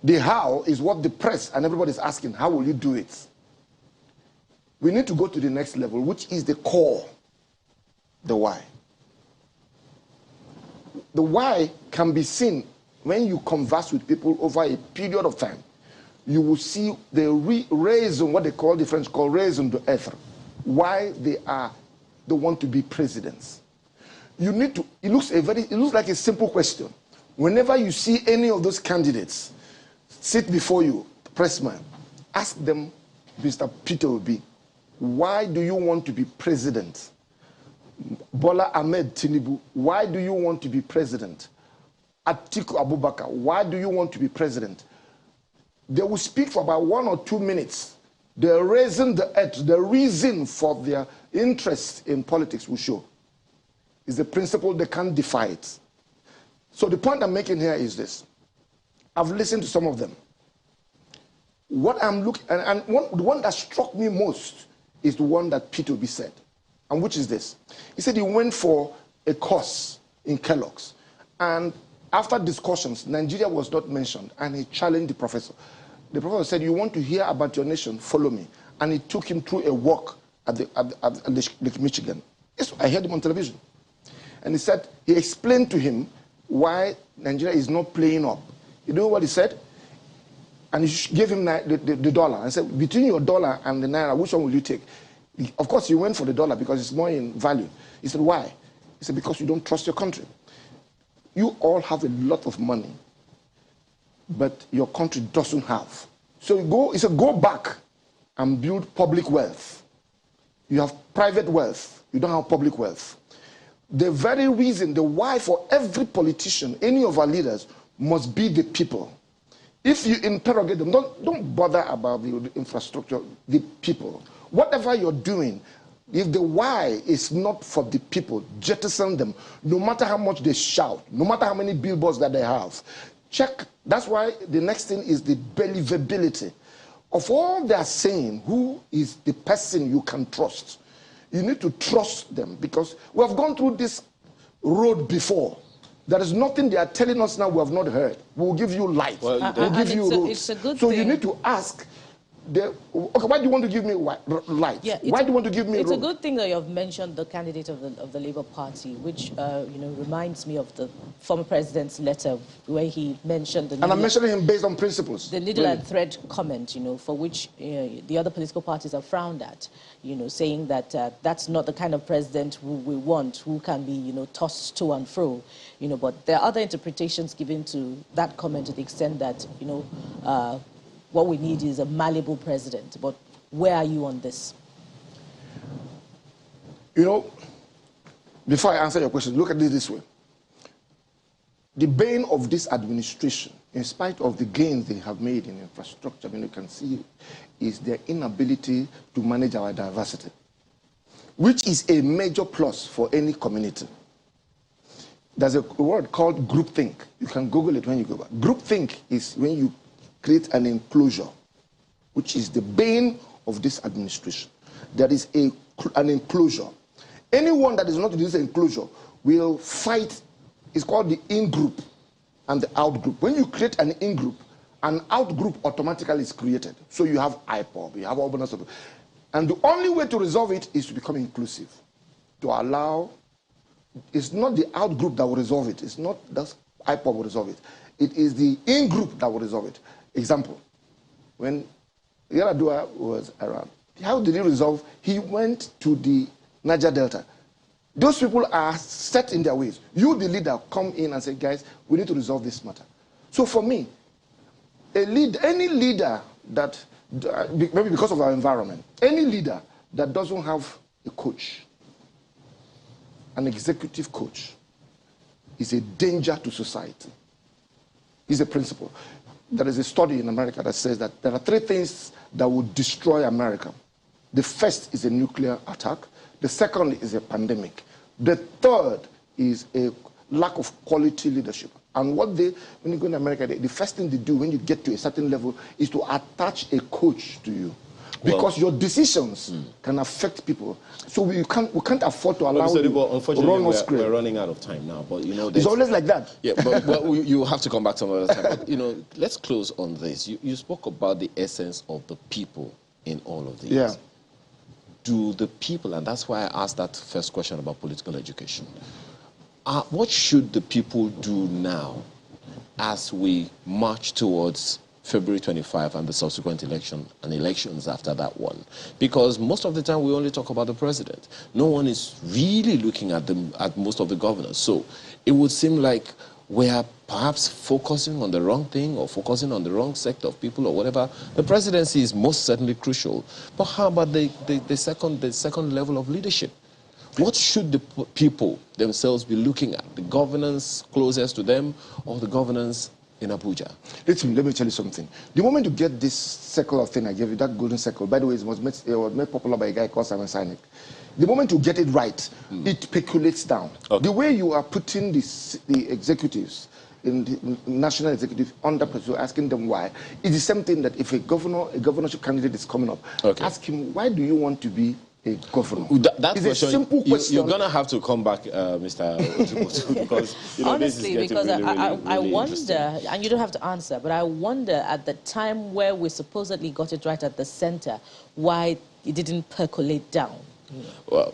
The how is what the press and everybody is asking, how will you do it? We need to go to the next level, which is the core, the why. The why can be seen when you converse with people over a period of time. You will see the reason, what they call, the French call raison d'être, why they want to be presidents. You need to, it looks like a simple question. Whenever you see any of those candidates sit before you, pressman, ask them, Mr. Peter Obi, why do you want to be president? Bola Ahmed Tinubu, why do you want to be president? Atiku Abubakar, why do you want to be president? They will speak for about 1 or 2 minutes. The reason for their interest in politics will show. It's the principle, they can't defy it. So the point I'm making here is this. I've listened to some of them. What I'm looking, the one that struck me most is the one that Peter Obi said, and which is this. He said he went for a course in Kellogg's, and after discussions, Nigeria was not mentioned, and he challenged the professor. The professor said, you want to hear about your nation, follow me. And he took him through a walk at Lake Michigan. Yes, I heard him on television. And he said, he explained to him why Nigeria is not playing up. You know what he said? And he gave him the dollar. And said, between your dollar and the naira, which one will you take? Of course, he went for the dollar because it's more in value. He said, why? He said, because you don't trust your country. You all have a lot of money, but your country doesn't have. So it's a go back and build public wealth. You have private wealth. You don't have public wealth. The very reason, the why for every politician, any of our leaders, must be the people. If you interrogate them, don't bother about the infrastructure, the people. Whatever you're doing, if the why is not for the people, jettison them, no matter how much they shout, no matter how many billboards that they have. Check. That's why the next thing is the believability. Of all they are saying, who is the person you can trust? You need to trust them, because we have gone through this road before. There is nothing they are telling us now we have not heard. We will give you light. We'll give you roads. It's a good so thing. You need to ask, okay, why do you want to give me light? Yeah, why do you want to give me It's road? a good thing that you have mentioned the candidate of the Labour Party, which reminds me of the former president's letter where he mentioned And I'm mentioning him based on principles. the needle and thread comment, for which the other political parties are frowned at, saying that that's not the kind of president who we want, who can be, tossed to and fro, But there are other interpretations given to that comment to the extent that, what we need is a malleable president. But where are you on this? Before I answer your question, look at it this way. The bane of this administration, in spite of the gains they have made in infrastructure, you can see, is their inability to manage our diversity, which is a major plus for any community. There's a word called groupthink. You can Google it when you go back. Groupthink is when you create an enclosure, which is the bane of this administration. There is an enclosure. Anyone that is not in this enclosure will fight. It's called the in-group and the out-group. When you create an in-group, an out-group automatically is created. So you have IPOB, you have urban stuff. And the only way to resolve it is to become inclusive, to allow. It's not the out-group that will resolve it. It's not that IPOB will resolve it. It is the in-group that will resolve it. Example, when Yaradua was around, how did he resolve? He went to the Niger Delta. Those people are set in their ways. You, the leader, come in and say, guys, we need to resolve this matter. So for me, any leader that, maybe because of our environment, any leader that doesn't have a coach, an executive coach, is a danger to society. It's a principle. There is a study in America that says that there are 3 things that will destroy America. The first is a nuclear attack. The second is a pandemic. The third is a lack of quality leadership. And when you go to America, the first thing they do when you get to a certain level is to attach a coach to you. Because your decisions can affect people. So we can't afford to allow unfortunately, we're running out of time now. But it's always like that. Yeah, but you have to come back some other time. But, let's close on this. You spoke about the essence of the people in all of this. Yeah. Do the people, and that's why I asked that first question about political education. What should the people do now as we march towards February 25 and the subsequent election and elections after that one? Because most of the time we only talk about the president. No one is really looking at most of the governors. So it would seem like we are perhaps focusing on the wrong thing or focusing on the wrong sector of people or whatever. The presidency is most certainly crucial. But how about the second level of leadership? What should the people themselves be looking at? The governance closest to them or the governance in Abuja? Let me tell you something. The moment you get this circle of thing I gave you, that golden circle, by the way, it was made popular by a guy called Simon Sinek. The moment you get it right, it percolates down. Okay. The way you are putting the executives in the national executive under pressure, asking them why, is the same thing that if a governorship candidate is coming up, ask him, why do you want to be a governor? That it's question, a simple question. You're going to have to come back, Mr. Otukotu, because honestly, this is because really, I really wonder, and you don't have to answer, but I wonder at the time where we supposedly got it right at the center, why it didn't percolate down.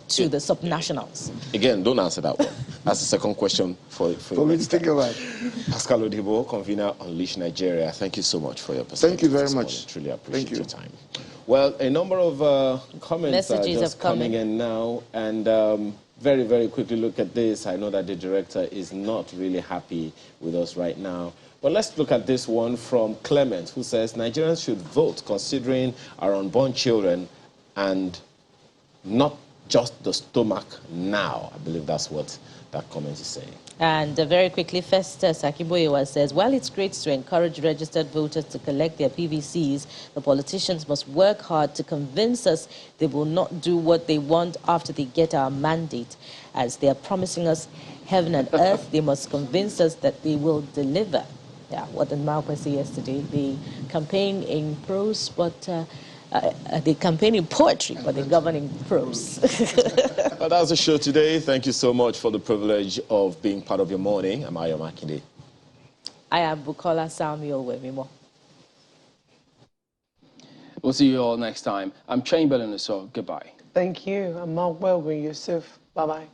To the subnationals. Again, don't answer that one. That's the second question for me to think about. Pascal Odibo, convener Unleash Nigeria. Thank you so much for your perspective. Thank you very much. Truly appreciate your time. Well, a number of comments are just coming in now, and very, very quickly look at this. I know that the director is not really happy with us right now. But Well, let's look at this one from Clement, who says Nigerians should vote considering our unborn children and not just the stomach now. I believe that's what that comment is saying. And very quickly, Festus Akiboyewa says, while it's great to encourage registered voters to collect their PVCs, the politicians must work hard to convince us they will not do what they want after they get our mandate. As they are promising us heaven and earth, they must convince us that they will deliver. Yeah, what did Malcolm say yesterday? They campaign in prose, but they campaign in poetry, but they govern in prose. Well, that's the show today. Thank you so much for the privilege of being part of your morning. I'm Ayo Makinde. I am Bukola Samuel Wemimo. We'll see you all next time. I'm Chamberlain, so goodbye. Thank you. I'm Mark Welwin Yusuf. Bye-bye.